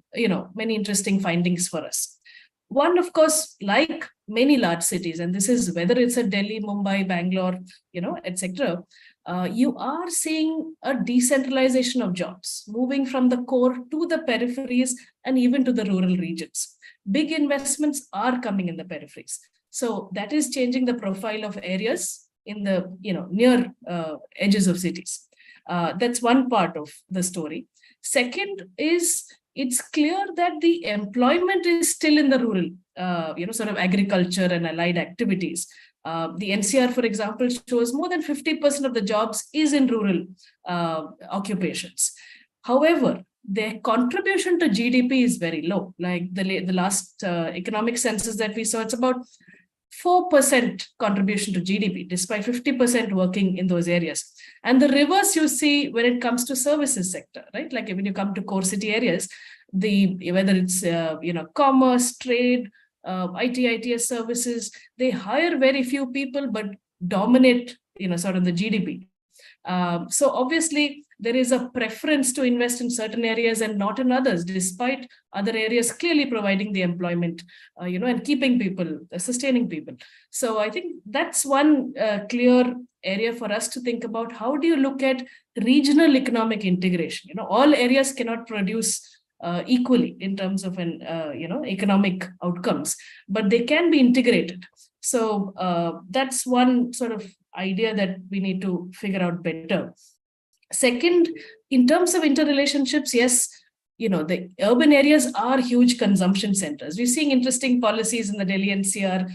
many interesting findings for us. One, of course, like many large cities, and this is whether it's a Delhi, Mumbai, Bangalore, etc., you are seeing a decentralization of jobs, moving from the core to the peripheries and even to the rural regions. Big investments are coming in the peripheries. So that is changing the profile of areas in the near edges of cities. That's one part of the story. Second is, it's clear that the employment is still in the rural, sort of agriculture and allied activities. The NCR, for example, shows more than 50% of the jobs is in rural occupations. However, their contribution to GDP is very low. Like the last economic census that we saw, it's about 4% contribution to GDP, despite 50% working in those areas. And the reverse you see when it comes to services sector, right? Like when you come to core city areas, whether it's commerce, trade, IT, ITS services, they hire very few people but dominate sort of the GDP. So obviously there is a preference to invest in certain areas and not in others, despite other areas clearly providing the employment, and keeping people, sustaining people. So I think that's one clear area for us to think about. How do you look at regional economic integration? All areas cannot produce equally in terms of economic outcomes, but they can be integrated. So that's one sort of idea that we need to figure out better. Second, in terms of interrelationships, yes, the urban areas are huge consumption centers. We're seeing interesting policies in the Delhi NCR.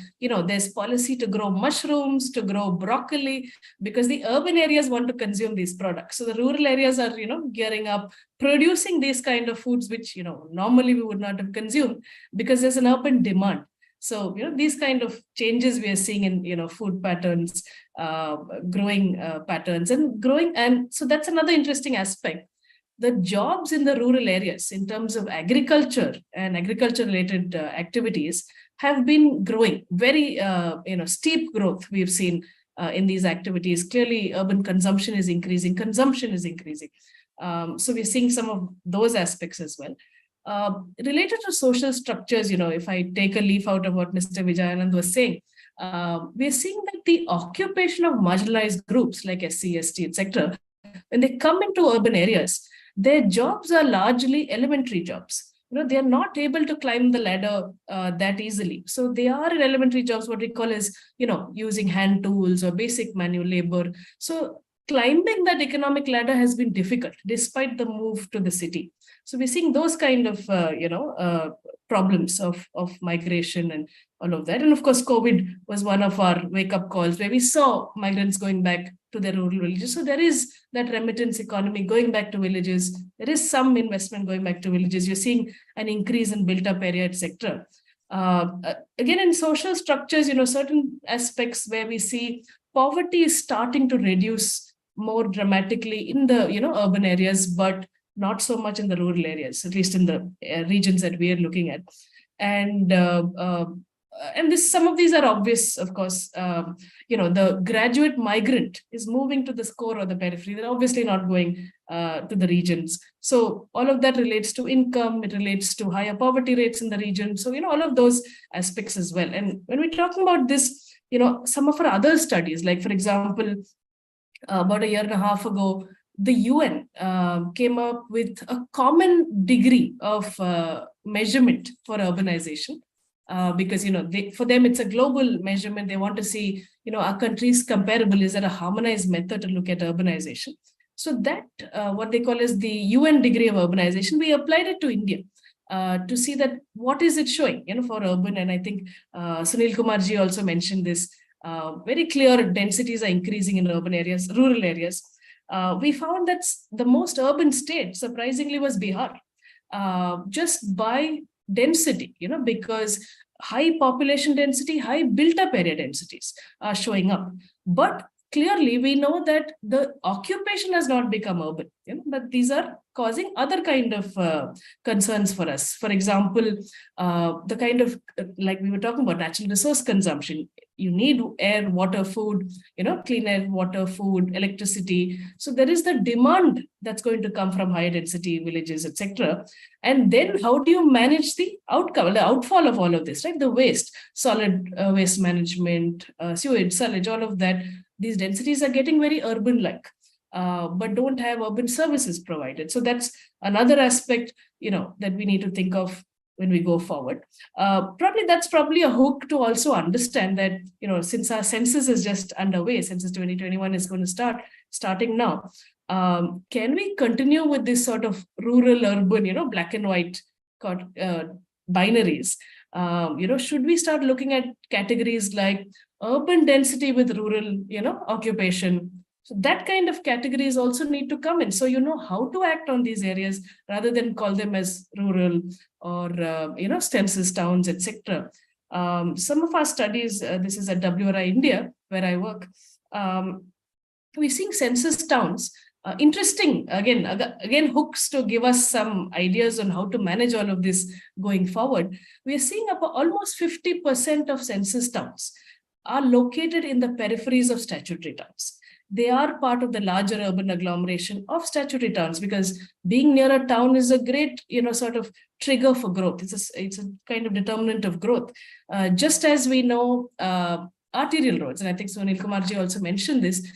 There's policy to grow mushrooms, to grow broccoli, because the urban areas want to consume these products. So the rural areas are, gearing up, producing these kind of foods, which, normally we would not have consumed because there's an urban demand. So, these kind of changes we are seeing in, food patterns, growing patterns and growing. And so that's another interesting aspect. The jobs in the rural areas in terms of agriculture and agriculture related activities have been growing very, steep growth we've seen in these activities. Clearly, urban consumption is increasing, consumption is increasing. So we're seeing some of those aspects as well. Related to social structures, if I take a leaf out of what Mr. Vijayanand was saying, we're seeing that the occupation of marginalized groups like SC, ST, etc., when they come into urban areas, their jobs are largely elementary jobs. They are not able to climb the ladder that easily. So they are in elementary jobs, what we call as, using hand tools or basic manual labor. So climbing that economic ladder has been difficult despite the move to the city. So we're seeing those kind of, problems of migration and all of that. And of course, COVID was one of our wake-up calls where we saw migrants going back to their rural villages. So there is that remittance economy going back to villages. There is some investment going back to villages. You're seeing an increase in built-up area, etc. Again, in social structures, certain aspects where we see poverty is starting to reduce more dramatically in the, urban areas, but not so much in the rural areas, at least in the regions that we are looking at. And some of these are obvious, of course. The graduate migrant is moving to the core or the periphery. They're obviously not going to the regions. So all of that relates to income. It relates to higher poverty rates in the region. So, all of those aspects as well. And when we're talking about this, some of our other studies, like, for example, about a year and a half ago, the UN came up with a common degree of measurement for urbanization. Because, for them, it's a global measurement. They want to see, our countries comparable. Is there a harmonized method to look at urbanization? So that, what they call as the UN degree of urbanization, we applied it to India to see that what is it showing, for urban. And I think Sunil Kumarji also mentioned this. Very clear densities are increasing in urban areas, rural areas. We found that the most urban state, surprisingly, was Bihar, just by density, because high population density, high built-up area densities are showing up. But clearly, we know that the occupation has not become urban, but these are causing other kind of concerns for us. For example, the kind of, like we were talking about, natural resource consumption. You need air, water, food, clean air, water, food, electricity. So there is the demand that's going to come from high density villages, etc. And then how do you manage the outcome, the outfall of all of this, right? The waste, solid waste management, sewage, sewage, all of that. These densities are getting very urban-like, but don't have urban services provided. So that's another aspect, that we need to think of when we go forward. That's probably a hook to also understand that, since our census is just underway, census 2021 is going to starting now. Can we continue with this sort of rural, urban, black and white binaries? Should we start looking at categories like urban density with rural, occupation? So that kind of categories also need to come in. So you know how to act on these areas rather than call them as rural or, census towns, etc. Some of our studies, this is at WRI India, where I work, we're seeing census towns. Interesting, again, hooks to give us some ideas on how to manage all of this going forward. We're seeing about almost 50% of census towns are located in the peripheries of statutory towns. They are part of the larger urban agglomeration of statutory towns, because being near a town is a great, sort of trigger for growth. It's a kind of determinant of growth. Just as we know arterial roads, and I think Sunil Kumarji also mentioned this,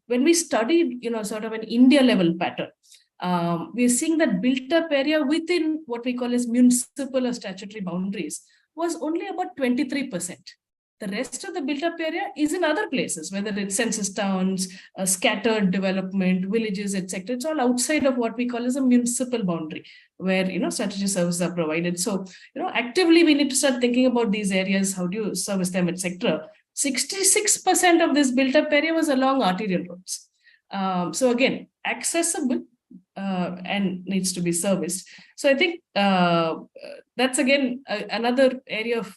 when we studied, sort of an India level pattern, we're seeing that built up area within what we call as municipal or statutory boundaries was only about 23%. The rest of the built up area is in other places, whether it's census towns, scattered development, villages, etc. It's all outside of what we call as a municipal boundary, where statutory services are provided. So, actively we need to start thinking about these areas, how do you service them, etc. 66% of this built up area was along arterial roads. So again, accessible and needs to be serviced. So I think that's again another area of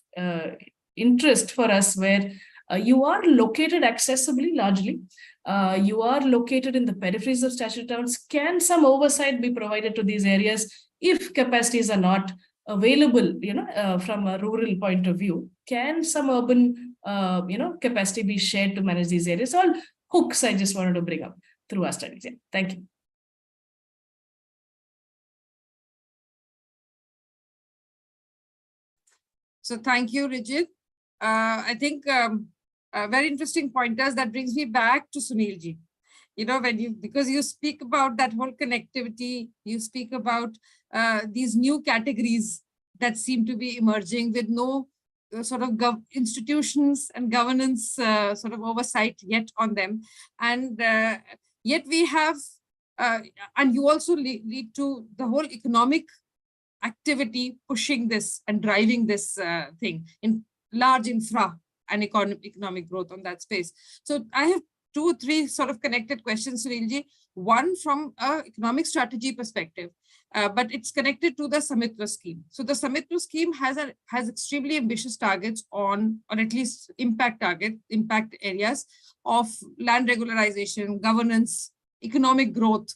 interest for us, where you are located accessibly largely. You are located in the peripheries of statutory towns. Can some oversight be provided to these areas if capacities are not available, from a rural point of view? Can some urban, capacity be shared to manage these areas? All hooks I just wanted to bring up through our studies. Yeah. Thank you. So thank you, Rijit. I think very interesting pointers. That brings me back to Sunilji. Because you speak about that whole connectivity, you speak about these new categories that seem to be emerging with no sort of institutions and governance sort of oversight yet on them. And yet we have, and you also lead to the whole economic activity pushing this and driving this thing in large infra and economic growth on that space. So I have 2 or 3 sort of connected questions, Sunilji. One from an economic strategy perspective, but it's connected to the Samitva scheme. So the Samitva scheme has extremely ambitious targets on, or at least impact areas of land regularization, governance, economic growth.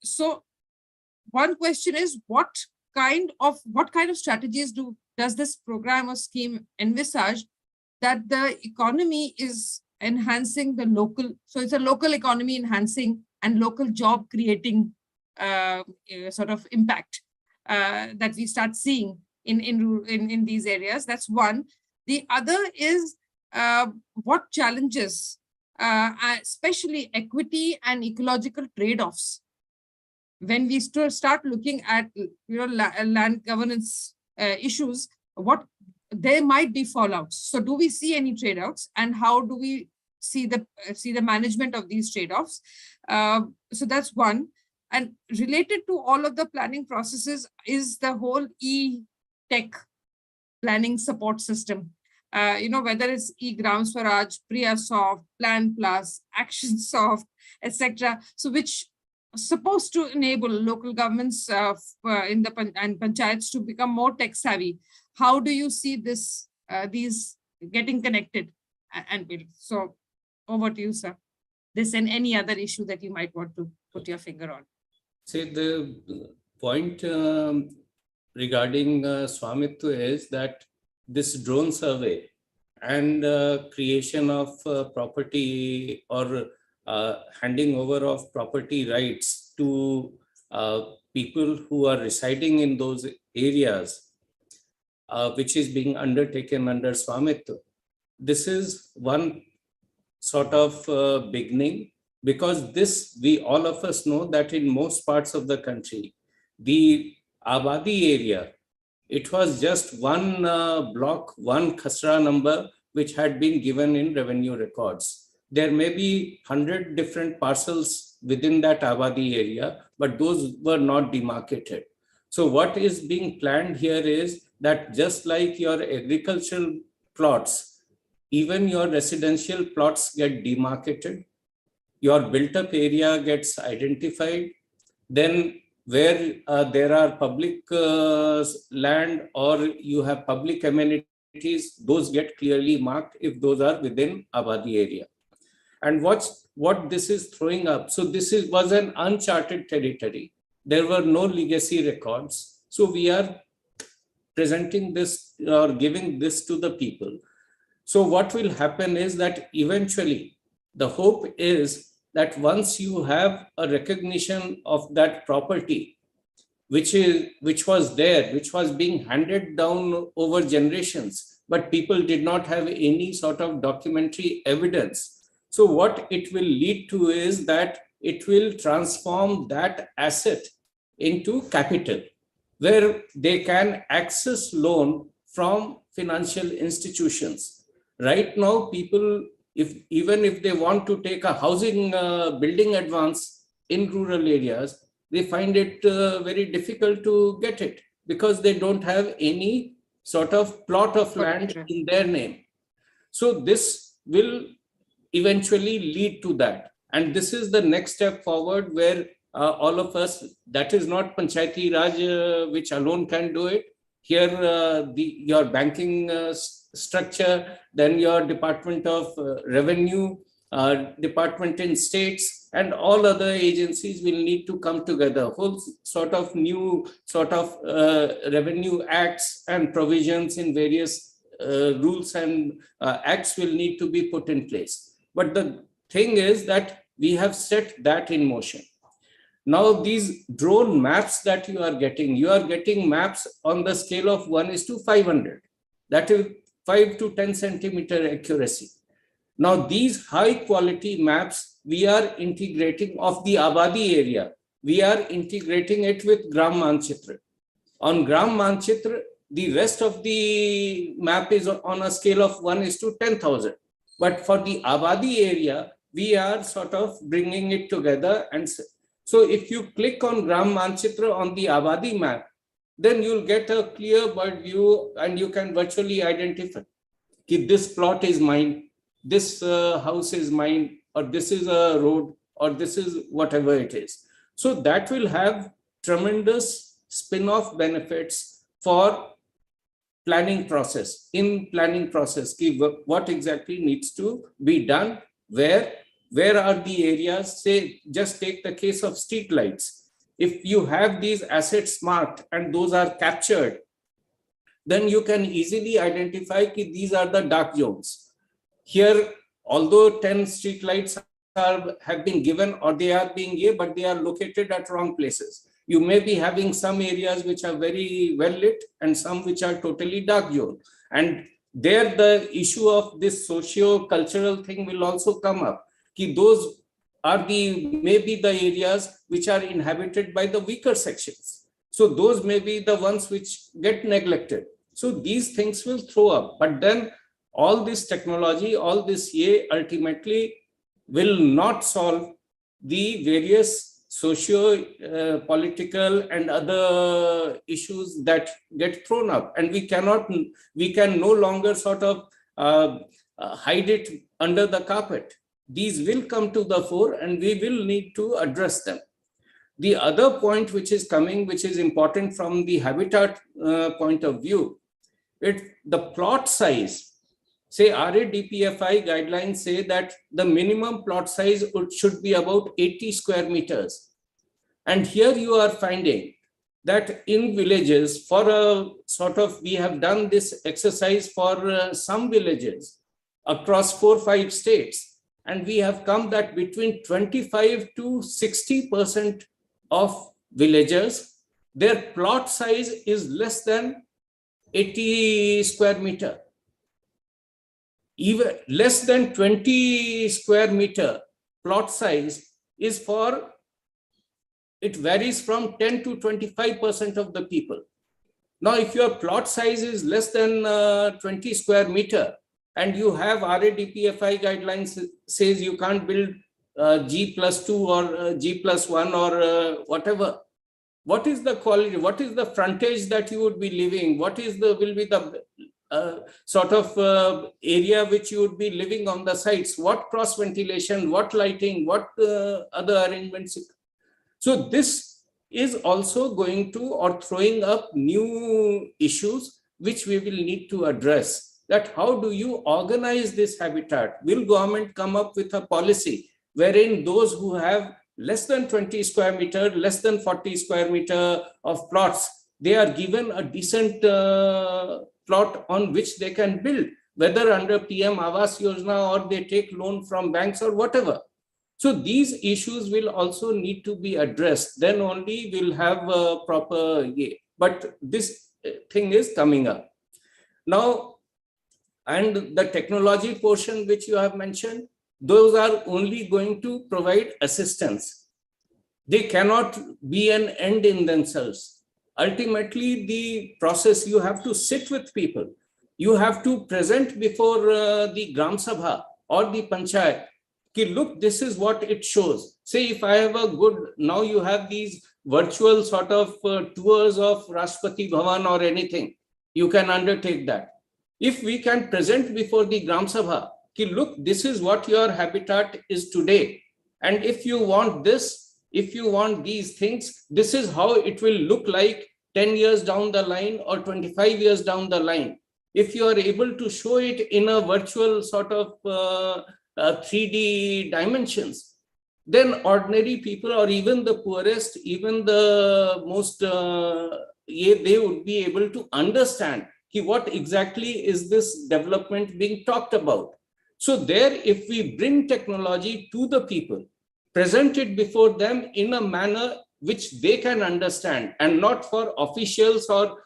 So one question is, what kind of strategies does this program or scheme envisage that the economy is enhancing the local, so it's a local economy enhancing and local job creating sort of impact that we start seeing in these areas? That's one. The other is what challenges, especially equity and ecological trade-offs, when we start looking at land governance issues, what there might be fallouts. So do we see any trade-offs, and how do we see the management of these trade-offs? So that's one. And related to all of the planning processes is the whole e-tech planning support system. Whether it's e-Gram Swaraj, PriyaSoft, Plan Plus, ActionSoft, etc. So which supposed to enable local governments and panchayats to become more tech savvy. How do you see this, these getting connected and built? So over to you, sir. This and any other issue that you might want to put your finger on. See, the point regarding Swamitva is that this drone survey and creation of property or handing over of property rights to people who are residing in those areas, which is being undertaken under Swamitva. This is one sort of beginning, because this, all of us know that in most parts of the country, the Abadi area, it was just one block, one khasra number, which had been given in revenue records. There may be 100 different parcels within that Abadi area, but those were not demarcated. So what is being planned here is that just like your agricultural plots, even your residential plots get demarcated, your built up area gets identified, then where there are public land or you have public amenities, those get clearly marked if those are within Abadi area. And what this is throwing up. So this was an uncharted territory. There were no legacy records. So we are presenting this or giving this to the people. So what will happen is that eventually the hope is that once you have a recognition of that property, which was there, which was being handed down over generations, but people did not have any sort of documentary evidence. So what it will lead to is that it will transform that asset into capital, where they can access loan from financial institutions. Right now, people, even if they want to take a housing building advance in rural areas, they find it very difficult to get it because they don't have any sort of plot of land in their name. So this will eventually lead to that. And this is the next step forward where all of us, that is not Panchayati Raj which alone can do it. Here, your banking structure, then your Department of Revenue, department in states, and all other agencies will need to come together. Whole sort of new sort of revenue acts and provisions in various rules and acts will need to be put in place. But the thing is that we have set that in motion. Now these drone maps that you are getting maps on the scale of 1:500. That is 5 to 10 centimeter accuracy. Now these high quality maps, we are integrating of the Abadi area. We are integrating it with Gram Manchitra. On Gram Manchitra, the rest of the map is on a scale of 1:10,000. But for the Abadi area, we are sort of bringing it together. And so if you click on Gram Manchitra on the Abadi map, then you'll get a clear bird view and you can virtually identify if this plot is mine, this house is mine, or this is a road, or this is whatever it is. So that will have tremendous spin-off benefits for planning process, what exactly needs to be done, where are the areas, say, just take the case of street lights. If you have these assets marked and those are captured, then you can easily identify that these are the dark zones. Here, although 10 street lights have been given or they are being here, but they are located at wrong places. You may be having some areas which are very well lit and some which are totally dark zone. And there the issue of this socio-cultural thing will also come up. Those are maybe the areas which are inhabited by the weaker sections. So those may be the ones which get neglected. So these things will throw up. But then all this technology, all this ultimately will not solve the various socio-political and other issues that get thrown up. And we can no longer sort of hide it under the carpet. These will come to the fore and we will need to address them. The other point which is coming, which is important from the habitat point of view, the plot size. Say RADPFI guidelines say that the minimum plot size should be about 80 square meters. And here you are finding that in villages, for a sort of, we have done this exercise for some villages across 4 or 5 states. And we have come that between 25 to 60% of villagers, their plot size is less than 80 square meter. Even less than 20 square meter plot size is for, it varies from 10 to 25% of the people. Now, if your plot size is less than 20 square meter and you have RADPFI guidelines says you can't build G+2 or G+1 or whatever, what is the quality? What is the frontage that you would be living? What is will be the sort of area which you would be living on the sites? What cross ventilation, what lighting, what other arrangements? So this is also going to or throwing up new issues which we will need to address. That how do you organize this habitat? Will government come up with a policy wherein those who have less than 20 square meter, less than 40 square meter of plots, they are given a decent plot on which they can build, whether under PM Awas Yojana or they take loan from banks or whatever. So these issues will also need to be addressed. Then only we'll have a proper, but this thing is coming up. Now, and the technology portion which you have mentioned, those are only going to provide assistance. They cannot be an end in themselves. Ultimately, the process, you have to sit with people. You have to present before the Gram Sabha or the Panchayat. Look, this is what it shows. Say if I have a good, now you have these virtual sort of tours of Rashtrapati Bhavan or anything. You can undertake that. If we can present before the Gram Sabha, look, this is what your habitat is today. And if you want this, if you want these things, this is how it will look like 10 years down the line or 25 years down the line. If you are able to show it in a virtual sort of 3D dimensions, then ordinary people or even the poorest, even the most, they would be able to understand what exactly is this development being talked about. So there, if we bring technology to the people, present it before them in a manner which they can understand, and not for officials or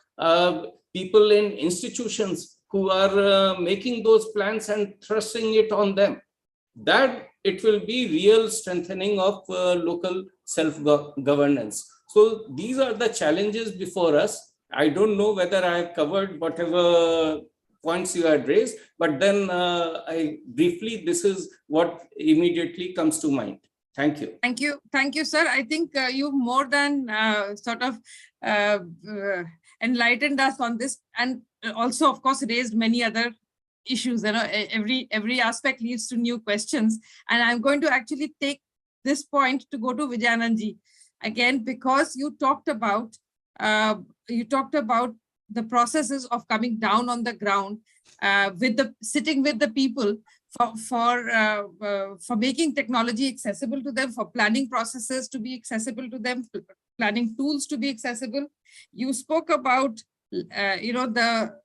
people in institutions who are making those plans and thrusting it on them, that it will be real strengthening of local self-governance. So these are the challenges before us. I don't know whether I have covered whatever points you had raised, but then I briefly, this is what immediately comes to mind. Thank you. Thank you. Thank you, sir. I think you've more than sort of enlightened us on this, and also, of course, raised many other issues. You know, every aspect leads to new questions. And I'm going to actually take this point to go to Vijayanandji again, because you talked about the processes of coming down on the ground, sitting with the people for making technology accessible to them, for planning processes to be accessible to them, planning tools to be accessible. You spoke about the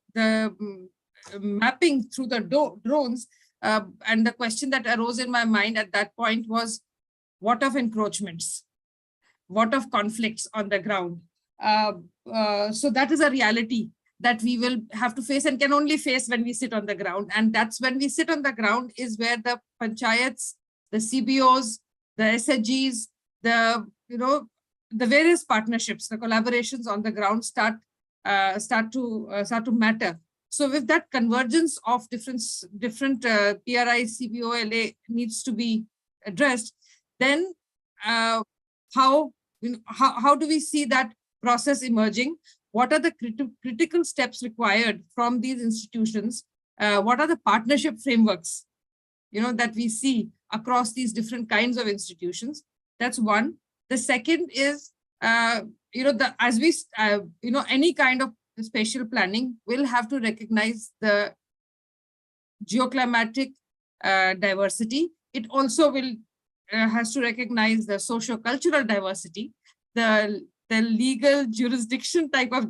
mapping through the drones, and the question that arose in my mind at that point was, what of encroachments? What of conflicts on the ground? So that is a reality that we will have to face and can only face when we sit on the ground. And that's when we sit on the ground is where the panchayats, the CBOs, the SHGs, the various partnerships, the collaborations on the ground start to matter. So with that convergence of different PRI, CBO, LA needs to be addressed, then how do we see that process emerging? What are the critical steps required from these institutions? What are the partnership frameworks, that we see across these different kinds of institutions? That's one. The second is, any kind of spatial planning will have to recognize the geoclimatic diversity. It also has to recognize the socio-cultural diversity, the legal jurisdiction type of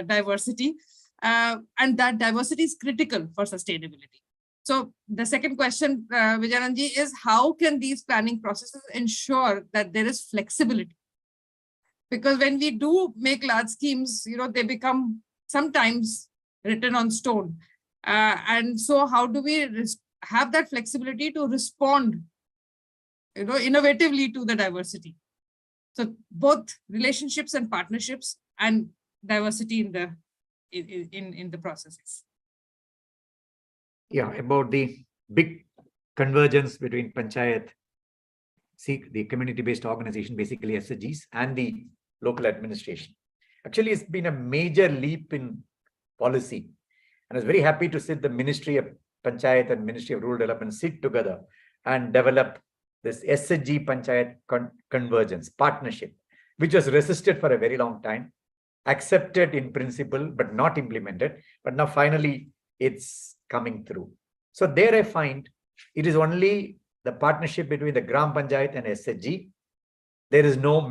diversity, and that diversity is critical for sustainability. So the second question, Vijayanandji, is how can these planning processes ensure that there is flexibility? Because when we do make large schemes, they become sometimes written on stone. And so how do we have that flexibility to respond, innovatively to the diversity? So both relationships and partnerships and diversity in the processes. Yeah, about the big convergence between panchayat, the community-based organization, basically SHGs, and the local administration. Actually, it's been a major leap in policy. And I was very happy to see the Ministry of Panchayat and Ministry of Rural Development sit together and develop this SHG Panchayat convergence partnership. which was resisted for a very long time, accepted in principle, but not implemented. But now finally it's coming through. So there I find it is only the partnership between the Gram Panchayat and SHG. There is no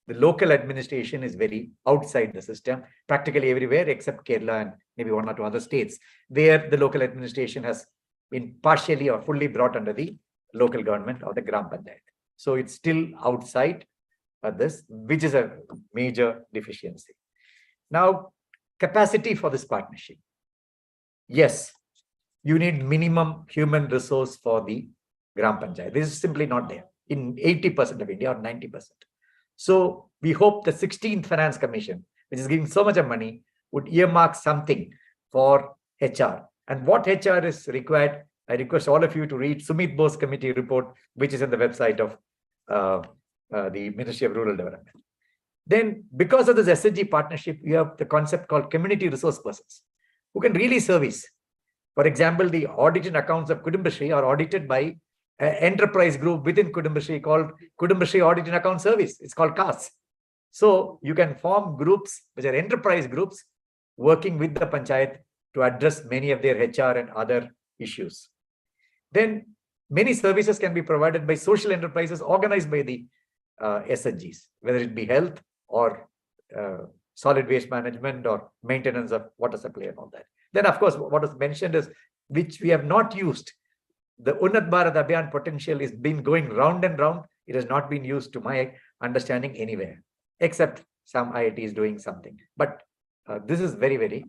the local administration is very outside the system, practically everywhere except Kerala and maybe one or two other states, where the local administration has been partially or fully brought under the local government or the Gram Panchayat. So it's still outside this, which is a major deficiency. Now, capacity for this partnership. Yes, you need minimum human resource for the Gram Panchayat. This is simply not there in 80% of India or 90%. So we hope the 16th Finance Commission, which is giving so much of money, would earmark something for HR. And what HR is required, I request all of you to read Sumit Bose Committee report, which is on the website of the Ministry of Rural Development. Then, because of this SHG partnership, you have the concept called community resource persons, who can really service. For example, the audited accounts of Kudumbashree are audited by an enterprise group within Kudumbashree called Kudumbashree Audit and Account Service. It's called CAS. So you can form groups, which are enterprise groups, working with the panchayat to address many of their HR and other issues. Then many services can be provided by social enterprises organized by the SHGs, whether it be health or solid waste management or maintenance of water supply and all that. Then, of course, what was mentioned is, which we have not used, the Unnat Bharat Abhiyan potential is been going round and round. It has not been used, to my understanding, anywhere, except some IITs doing something. But this is very, very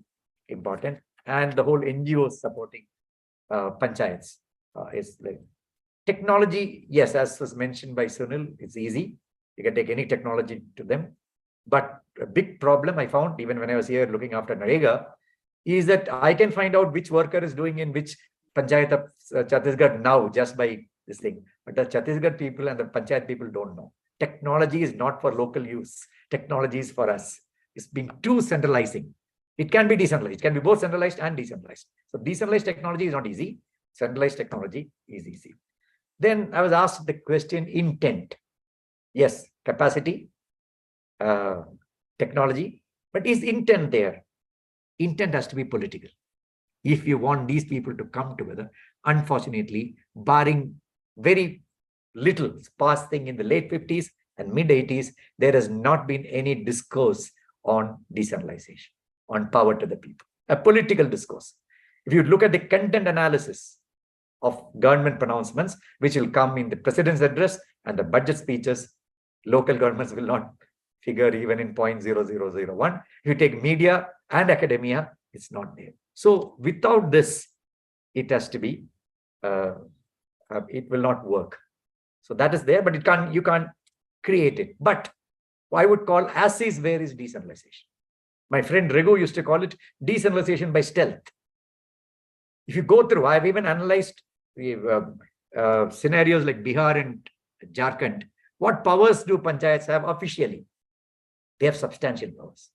important. And the whole NGOs supporting panchayats is like technology. Yes, as was mentioned by Sunil, it's easy. You can take any technology to them. But a big problem I found, even when I was here looking after Narega, is that I can find out which worker is doing in which panchayat of Chhattisgarh now just by this thing. But the Chhattisgarh people and the panchayat people don't know. Technology is not for local use. Technology is for us. It's being too centralizing. It can be decentralized. It can be both centralized and decentralized. So decentralized technology is not easy. Centralized technology is easy. Then I was asked the question, intent. Yes, capacity, technology, but is intent there? Intent has to be political. If you want these people to come together, unfortunately, barring very little sparse thing in the late 50s and mid 80s, there has not been any discourse on decentralization, on power to the people, a political discourse. If you look at the content analysis of government pronouncements, which will come in the president's address and the budget speeches, local governments will not figure even in 0.0001. If you take media and academia, it's not there. So without this, it has to be, it will not work. So that is there, but you can't create it. But I would call as is where is decentralization. My friend Regu used to call it decentralization by stealth. If you go through, I've even analyzed scenarios like Bihar and Jharkhand. What powers do panchayats have officially? They have substantial powers.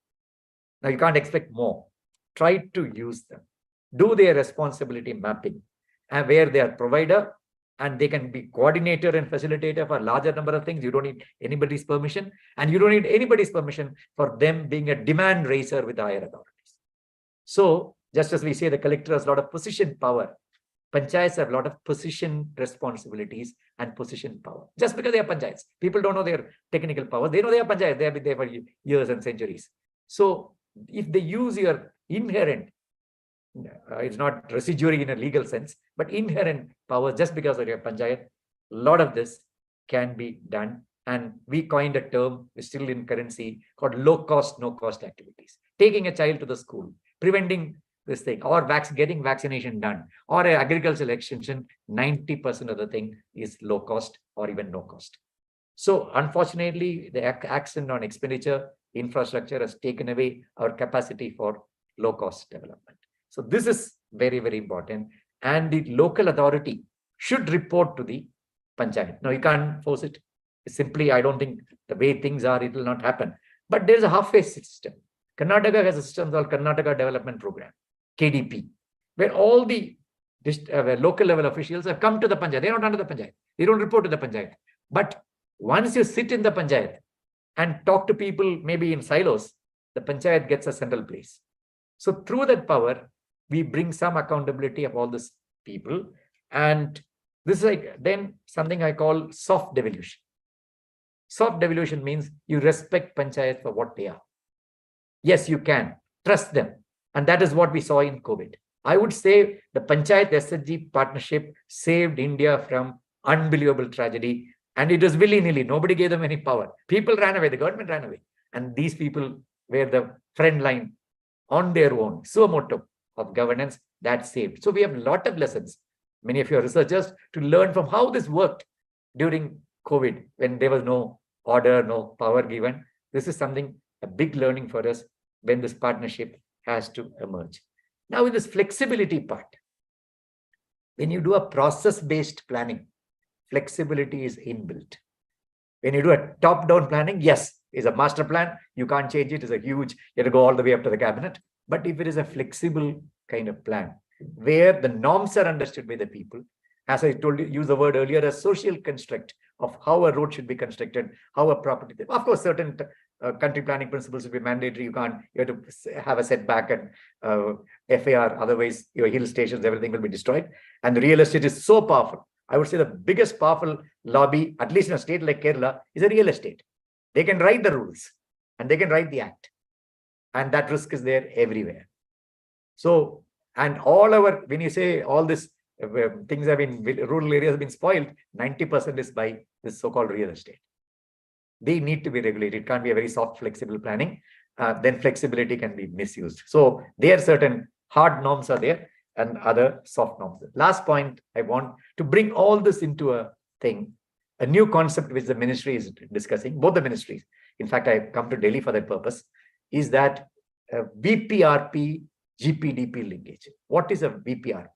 Now you can't expect more. Try to use them. Do their responsibility mapping, and where they are provider and they can be coordinator and facilitator for a larger number of things. You don't need anybody's permission, and you don't need anybody's permission for them being a demand raiser with higher authorities. So just as we say the collector has a lot of position power, panchayats have a lot of position responsibilities and position power. Just because they are panchayats, people don't know their technical power. They know they are panchayats. They have been there for years and centuries. So if they use your inherent, it's not residuary in a legal sense, but inherent power, just because of your panchayat, a lot of this can be done. And we coined a term, still in currency, called low cost, no cost activities. Taking a child to the school, preventing this thing, or getting vaccination done, or an agricultural extension, 90% of the thing is low cost or even no cost. So unfortunately, the accent on expenditure, infrastructure has taken away our capacity for low cost development. So this is very, very important. And the local authority should report to the panchayat. Now, you can't force it. Simply, I don't think the way things are, it will not happen. But there's a halfway system. Karnataka has a system called Karnataka Development Program, KDP, where all the local level officials have come to the panchayat. They're not under the panchayat. They don't report to the panchayat. But once you sit in the panchayat, and talk to people maybe in silos, the panchayat gets a central place. So through that power, we bring some accountability of all these people. And this is like then something I call soft devolution. Soft devolution means you respect panchayat for what they are. Yes, you can trust them. And that is what we saw in COVID. I would say the Panchayat SHG partnership saved India from unbelievable tragedy. And it was willy-nilly. Nobody gave them any power. People ran away. The government ran away. And these people were the front line on their own. Suo motu of governance that saved. So we have a lot of lessons, many of your researchers, to learn from how this worked during COVID when there was no order, no power given. This is something, a big learning for us when this partnership has to emerge. Now, in this flexibility part, when you do a process-based planning, flexibility is inbuilt. When you do a top-down planning, yes, it's a master plan. You can't change it. It's a huge, you have to go all the way up to the cabinet. But if it is a flexible kind of plan, where the norms are understood by the people, as I told you, use the word earlier, a social construct of how a road should be constructed, how a property, of course, certain country planning principles will be mandatory. You have to have a setback and FAR, otherwise your hill stations, everything will be destroyed. And the real estate is so powerful. I would say the biggest powerful lobby, at least in a state like Kerala, is a real estate. They can write the rules and they can write the act. And that risk is there everywhere. So, and all our, when you say all this, things have been, rural areas have been spoiled, 90% is by this so-called real estate. They need to be regulated. It can't be a very soft, flexible planning. Then flexibility can be misused. So there are certain hard norms are there and other soft norms. Last point, I want to bring all this into a thing, a new concept which the ministry is discussing, both the ministries. In fact, I come to Delhi for that purpose, is that VPRP, GPDP linkage. What is a VPRP?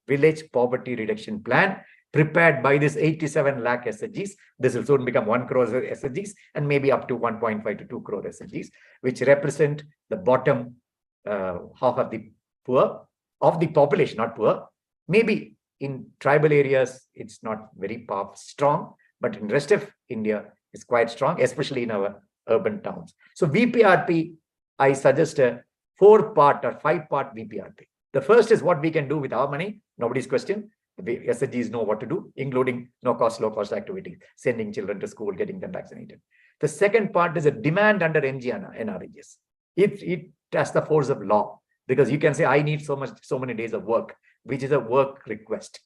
Village Poverty Reduction Plan, prepared by this 87 lakh SHGs. This will soon become 1 crore SHGs and maybe up to 1.5 to 2 crore SHGs, which represent the bottom half of the poor, of the population, not poor. Maybe in tribal areas, it's not very strong, but in the rest of India, it's quite strong, especially in our urban towns. So VPRP, I suggest a 4-part or 5-part VPRP. The first is what we can do with our money. Nobody's question. The SHGs know what to do, including no-cost, low-cost activities, sending children to school, getting them vaccinated. The second part is a demand under NREGS. It has the force of law, because you can say, I need so many days of work, which is a work request.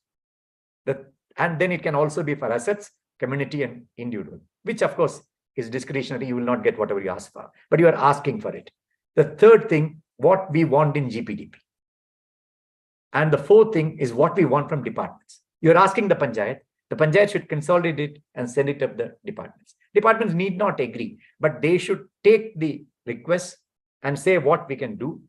And then it can also be for assets, community, and individual, which of course is discretionary. You will not get whatever you ask for, but you are asking for it. The third thing, what we want in GPDP. And the fourth thing is what we want from departments. You're asking the panchayat should consolidate it and send it up the departments. Departments need not agree, but they should take the request and say what we can do.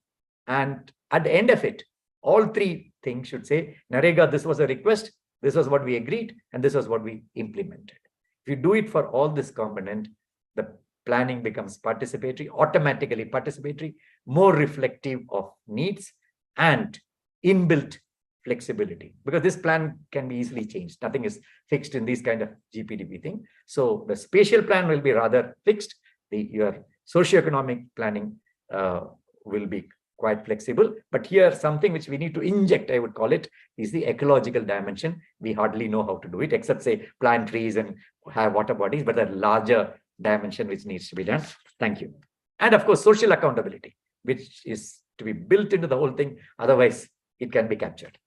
And at the end of it, all three things should say, Narega, this was a request, this was what we agreed, and this was what we implemented. If you do it for all this component, the planning becomes participatory, automatically participatory, more reflective of needs, and inbuilt flexibility, because this plan can be easily changed. Nothing is fixed in this kind of GPDP thing. So the spatial plan will be rather fixed. Your socioeconomic planning will be quite flexible. But here, something which we need to inject, I would call it, is the ecological dimension. We hardly know how to do it, except say plant trees and have water bodies, but a larger dimension which needs to be done. Thank you. And of course, social accountability, which is to be built into the whole thing. Otherwise, it can be captured.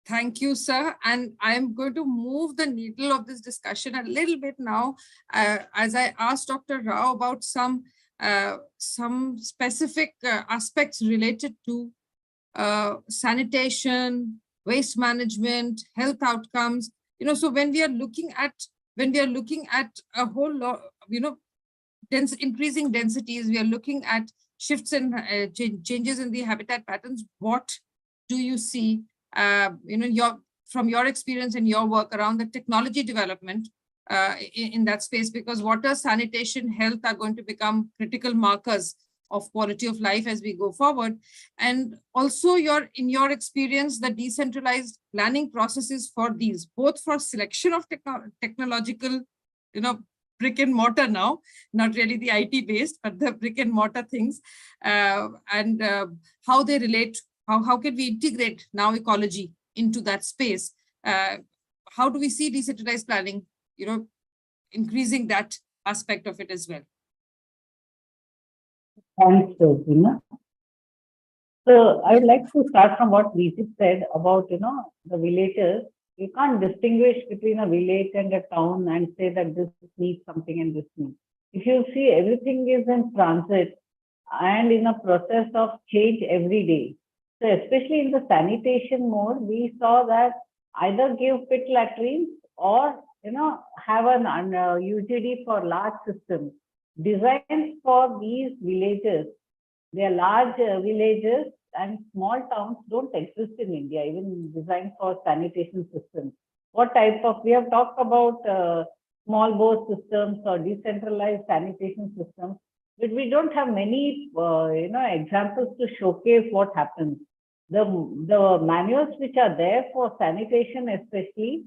Thank you, sir. And I'm going to move the needle of this discussion a little bit now, as I asked Dr. Rao about some specific aspects related to sanitation, waste management, health outcomes. So when we are looking at a whole lot, increasing densities, we are looking at shifts and changes in the habitat patterns. What do you see, from your experience and your work around the technology development in that space? Because water, sanitation, health are going to become critical markers of quality of life as we go forward. And also in your experience, the decentralized planning processes for these, both for selection of technological, brick and mortar now, not really the IT based, but the brick and mortar things, and how they relate. How can we integrate now ecology into that space? How do we see decentralized planning, increasing that aspect of it as well? Thanks, Rosina. So I would like to start from what Vijit said about, the villages. You can't distinguish between a village and a town and say that this needs something and this needs. If you see, everything is in transit and in a process of change every day. So especially in the sanitation mode, we saw that either give pit latrines or, have an UGD for large systems. Designs for these villages, they are large villages and small towns don't exist in India, even designed for sanitation systems. What type of, we have talked about small bore systems or decentralized sanitation systems, but we don't have many, examples to showcase what happens. The manuals which are there for sanitation especially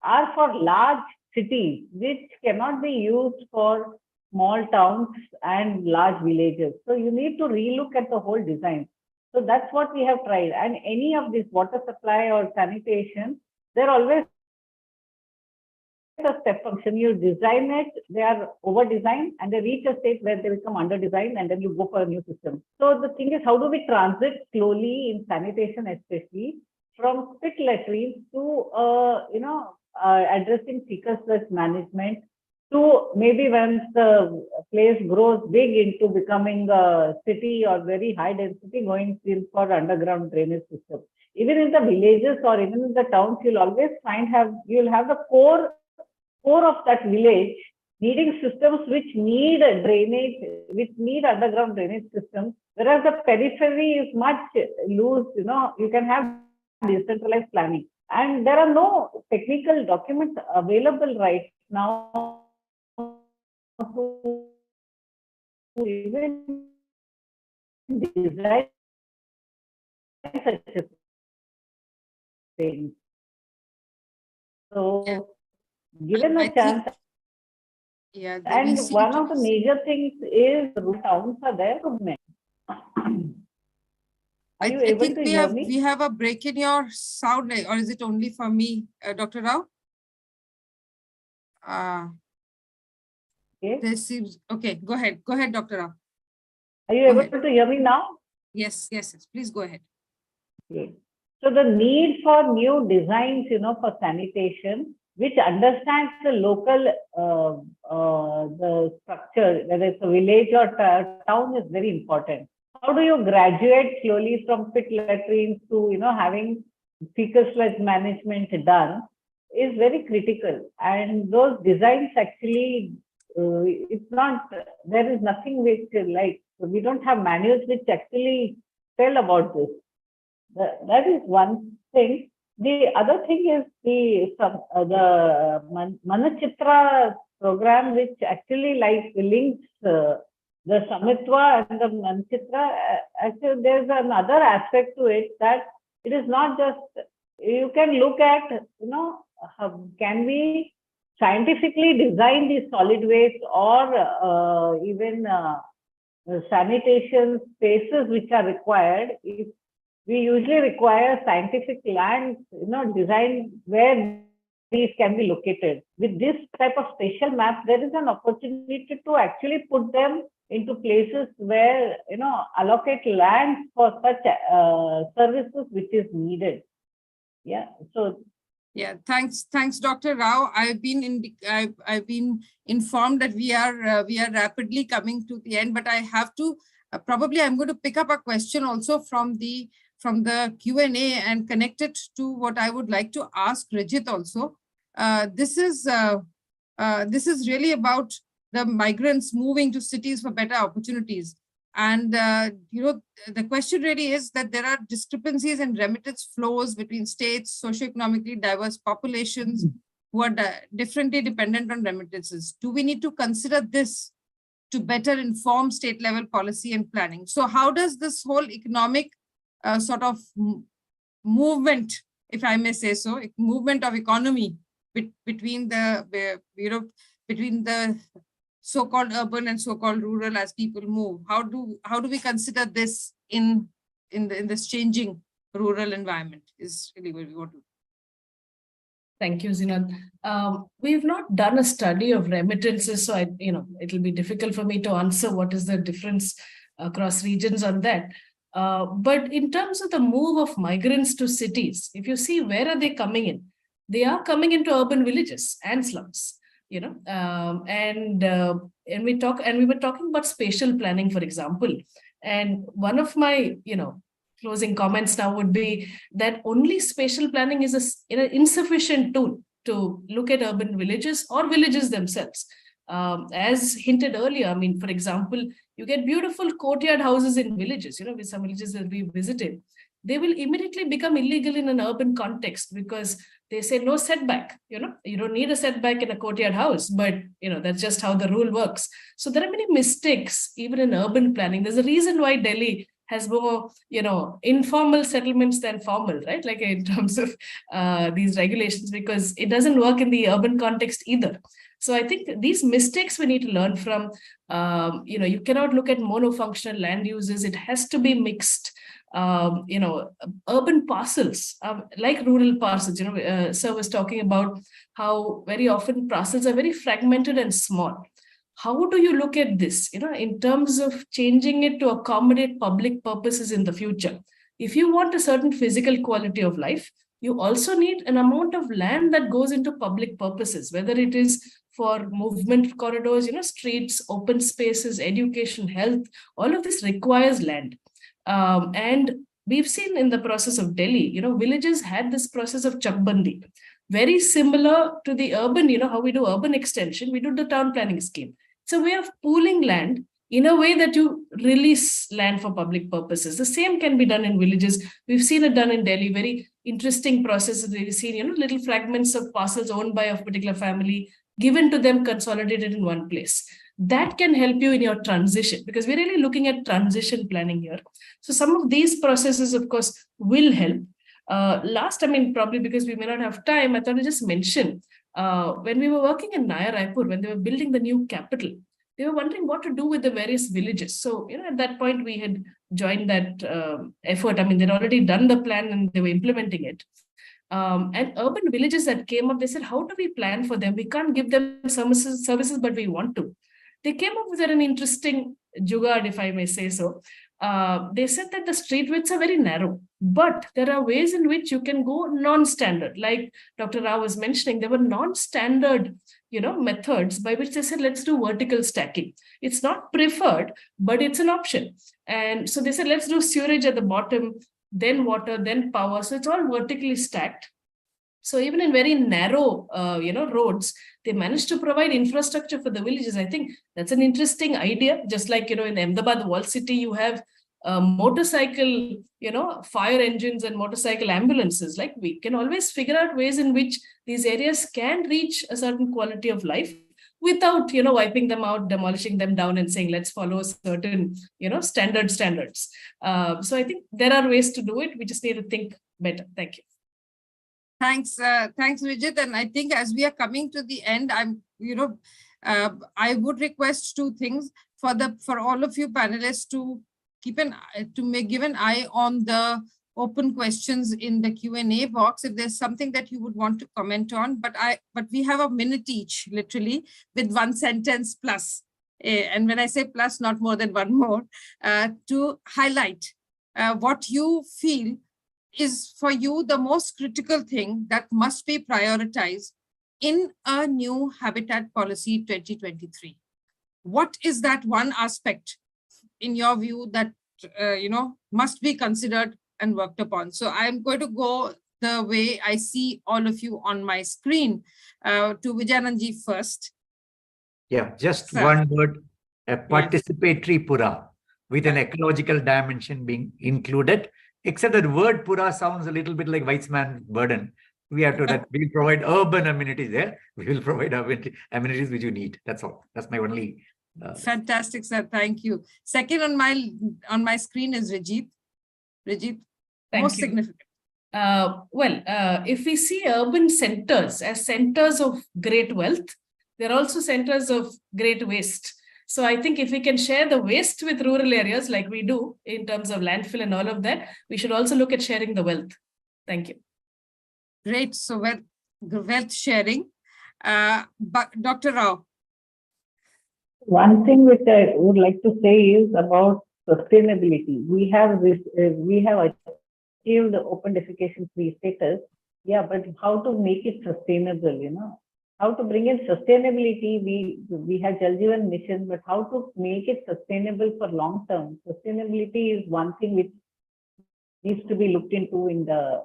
are for large cities, which cannot be used for small towns and large villages. So you need to relook at the whole design. So that's what we have tried. And any of this water supply or sanitation, they're always a step function. You design it, they are over designed and they reach a state where they become under designed and then you go for a new system. So the thing is, how do we transit slowly in sanitation, especially from pit latrines to, addressing fecal sludge management, to maybe once the place grows big into becoming a city or very high density, going in for underground drainage system. Even in the villages or even in the towns, you'll always you'll have the core of that village needing systems which need a drainage, which need underground drainage systems, whereas the periphery is much loose. You can have decentralized planning. And there are no technical documents available right now to even design such a thing. So, given a chance, and one of the major things is towns are there. Are you able to hear me? We have a break in your sound, or is it only for me, Dr. Rao? Okay. This seems okay. Go ahead, Dr. Rao. Are you able to hear me now? Yes. Please go ahead. Okay. So the need for new designs, for sanitation, which understands the local, the structure, whether it's a village or town, is very important. How do you graduate slowly from pit latrines to, having fecal sludge management done is very critical. And those designs actually, it's not, there is nothing which we don't have manuals which actually tell about this. That is one thing. The other thing is the Manachitra program, which actually links the Samitva and the Manachitra. Actually, there's another aspect to it, that it is not just, you can look at, can we scientifically design these solid waste or even sanitation spaces which are required. If we usually require scientific land, design where these can be located. With this type of spatial map, there is an opportunity to actually put them into places where, allocate land for such services which is needed. Yeah. So. Yeah. Thanks, Dr. Rao. I've been informed that we are rapidly coming to the end, but I have to probably I'm going to pick up a question also from the Q&A and connect it to what I would like to ask Rijit also. This is really about the migrants moving to cities for better opportunities. And, the question really is that there are discrepancies in remittance flows between states, socioeconomically diverse populations who are differently dependent on remittances. Do we need to consider this to better inform state level policy and planning? So how does this whole economic sort of movement, if I may say so, movement of economy between the between the so-called urban and so-called rural as people move? How do we consider this in this changing rural environment is really what we want to. Thank you, Zinat. We've not done a study of remittances, so it'll be difficult for me to answer what is the difference across regions on that. But in terms of the move of migrants to cities, if you see where are they coming in, they are coming into urban villages and slums. And we were talking about spatial planning, for example. And one of my closing comments now would be that only spatial planning is an insufficient tool to look at urban villages or villages themselves. As hinted earlier, I mean, for example, you get beautiful courtyard houses in villages, with some villages that we visited. They will immediately become illegal in an urban context because they say no setback. You don't need a setback in a courtyard house, but that's just how the rule works. So there are many mistakes even in urban planning. There's a reason why Delhi has more, informal settlements than formal, right? Like in terms of these regulations, because it doesn't work in the urban context either. So I think these mistakes we need to learn from. You cannot look at monofunctional land uses. It has to be mixed. Urban parcels, like rural parcels, Sir was talking about how very often parcels are very fragmented and small. How do you look at this, in terms of changing it to accommodate public purposes in the future? If you want a certain physical quality of life, you also need an amount of land that goes into public purposes, whether it is for movement corridors, streets, open spaces, education, health, all of this requires land. And we've seen in the process of Delhi, villages had this process of chakbandi, very similar to the urban, how we do urban extension, we do the town planning scheme. It's a way of pooling land in a way that you release land for public purposes. The same can be done in villages. We've seen it done in Delhi, very interesting processes. We've seen, little fragments of parcels owned by a particular family, given to them, consolidated in one place. That can help you in your transition, because we're really looking at transition planning here. So some of these processes, of course, will help. Probably because we may not have time, I thought I'd just mention, when we were working in Naya Raipur, when they were building the new capital, they were wondering what to do with the various villages. So, at that point, we had joined that effort. They'd already done the plan and they were implementing it. And urban villages that came up, they said, how do we plan for them? We can't give them services, but we want to. They came up with an interesting jugaad, if I may say so. They said that the street widths are very narrow, but there are ways in which you can go non-standard. Like Dr. Rao was mentioning, there were non-standard, methods by which they said, let's do vertical stacking. It's not preferred, but it's an option. And so they said, let's do sewerage at the bottom, then water, then power. So it's all vertically stacked. So even in very narrow, roads, they managed to provide infrastructure for the villages. I think that's an interesting idea. Just like, in Ahmedabad, wall city, you have motorcycle, fire engines and motorcycle ambulances. Like, we can always figure out ways in which these areas can reach a certain quality of life without, wiping them out, demolishing them down and saying, let's follow certain, standards. So I think there are ways to do it. We just need to think better. Thank you. Thanks, Vijit. And I think as we are coming to the end, I would request two things for all of you panelists to give an eye on the open questions in the Q&A box. If there's something that you would want to comment on, but we have a minute each, literally, with one sentence plus. And when I say plus, not more than one more, to highlight what you feel is for you the most critical thing that must be prioritized in a new habitat policy 2023. What is that one aspect in your view that must be considered and worked upon? So I'm going to go the way I see all of you on my screen. To Vijayanandji first. Yeah, just one word, a participatory Pura with an ecological dimension being included. Except that word Pura sounds a little bit like Weizmann's burden. We have to that we provide urban amenities there. We will provide amenities which you need. That's all. That's my only. Fantastic, sir. Thank you. Second on my screen is Rajit. Rajit, most significant. If we see urban centers as centers of great wealth, they're also centers of great waste. So I think if we can share the waste with rural areas like we do in terms of landfill and all of that, we should also look at sharing the wealth. Thank you. Great. So wealth sharing. But Dr. Rao. One thing which I would like to say is about sustainability. We have achieved the open defecation free status. Yeah, but how to make it sustainable, you know? How to bring in sustainability? We have Jal Jeevan mission, but how to make it sustainable for long term? Sustainability is one thing which needs to be looked into in the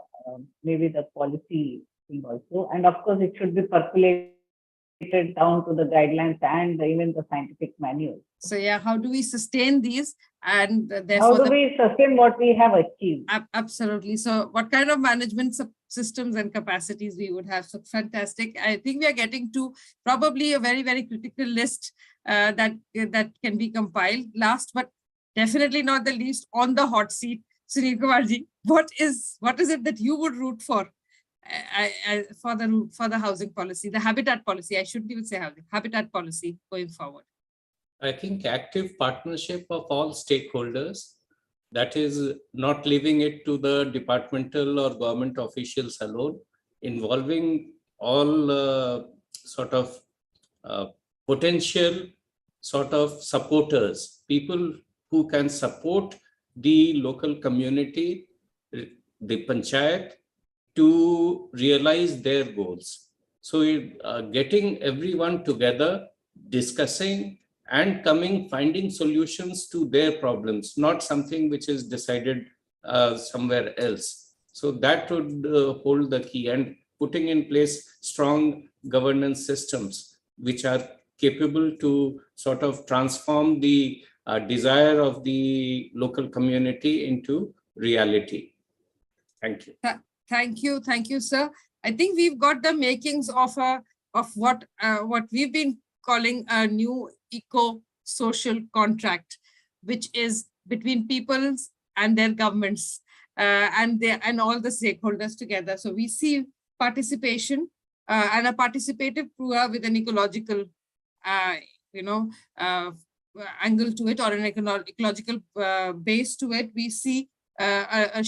maybe the policy thing also, and of course it should be percolated down to the guidelines and even the scientific manuals. So yeah, how do we sustain these? And how do we sustain what we have achieved? Absolutely. So what kind of management systems and capacities we would have? So fantastic. I think we are getting to probably a very, very critical list that can be compiled. Last, but definitely not the least, on the hot seat, Sunil Kumarji, what is it that you would root for? For the housing policy, the habitat policy, I shouldn't even say housing, habitat policy going forward? I think active partnership of all stakeholders, that is not leaving it to the departmental or government officials alone, involving all sort of potential sort of supporters, people who can support the local community, the panchayat, to realize their goals. So getting everyone together, discussing and finding solutions to their problems, not something which is decided somewhere else. So that would hold the key, and putting in place strong governance systems which are capable to sort of transform the desire of the local community into reality. Thank you. Thank you, sir. I think we've got the makings of what we've been calling a new eco-social contract, which is between peoples and their governments and all the stakeholders together. So we see participation and a participative PRUA with an ecological, angle to it, or an ecological base to it. We see a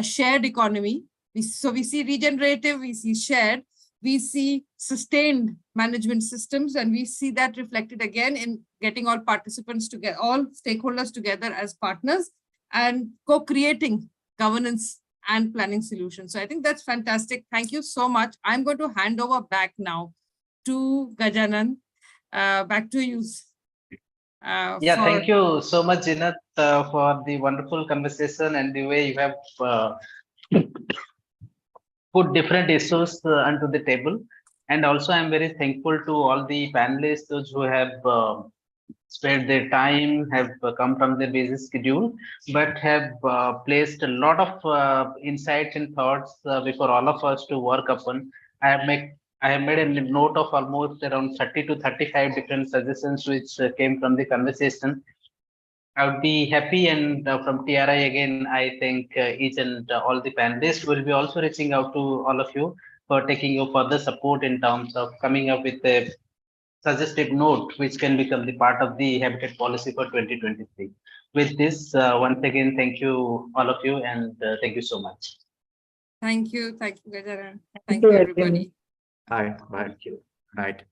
shared economy. We see regenerative, we see shared, we see sustained management systems, and we see that reflected again in getting all participants together, all stakeholders together as partners and co-creating governance and planning solutions. So I think that's fantastic. Thank you so much. I'm going to hand over back now to Gajanan. Back to you. Thank you so much, Jinath, for the wonderful conversation and the way you have put different issues onto the table. And also, I'm very thankful to all the panelists, those who have spared their time, have come from their busy schedule, but have placed a lot of insights and thoughts before all of us to work upon. I have made a note of almost around 30 to 35 different suggestions which came from the conversation. I would be happy, and from TRI again, I thank each and all the panelists. We'll be also reaching out to all of you for taking your further support in terms of coming up with a suggested note which can become the part of the habitat policy for 2023. With this, once again, thank you all of you, and thank you so much. Thank you, Gajaran. Thank you, everybody. Bye. Bye. Right.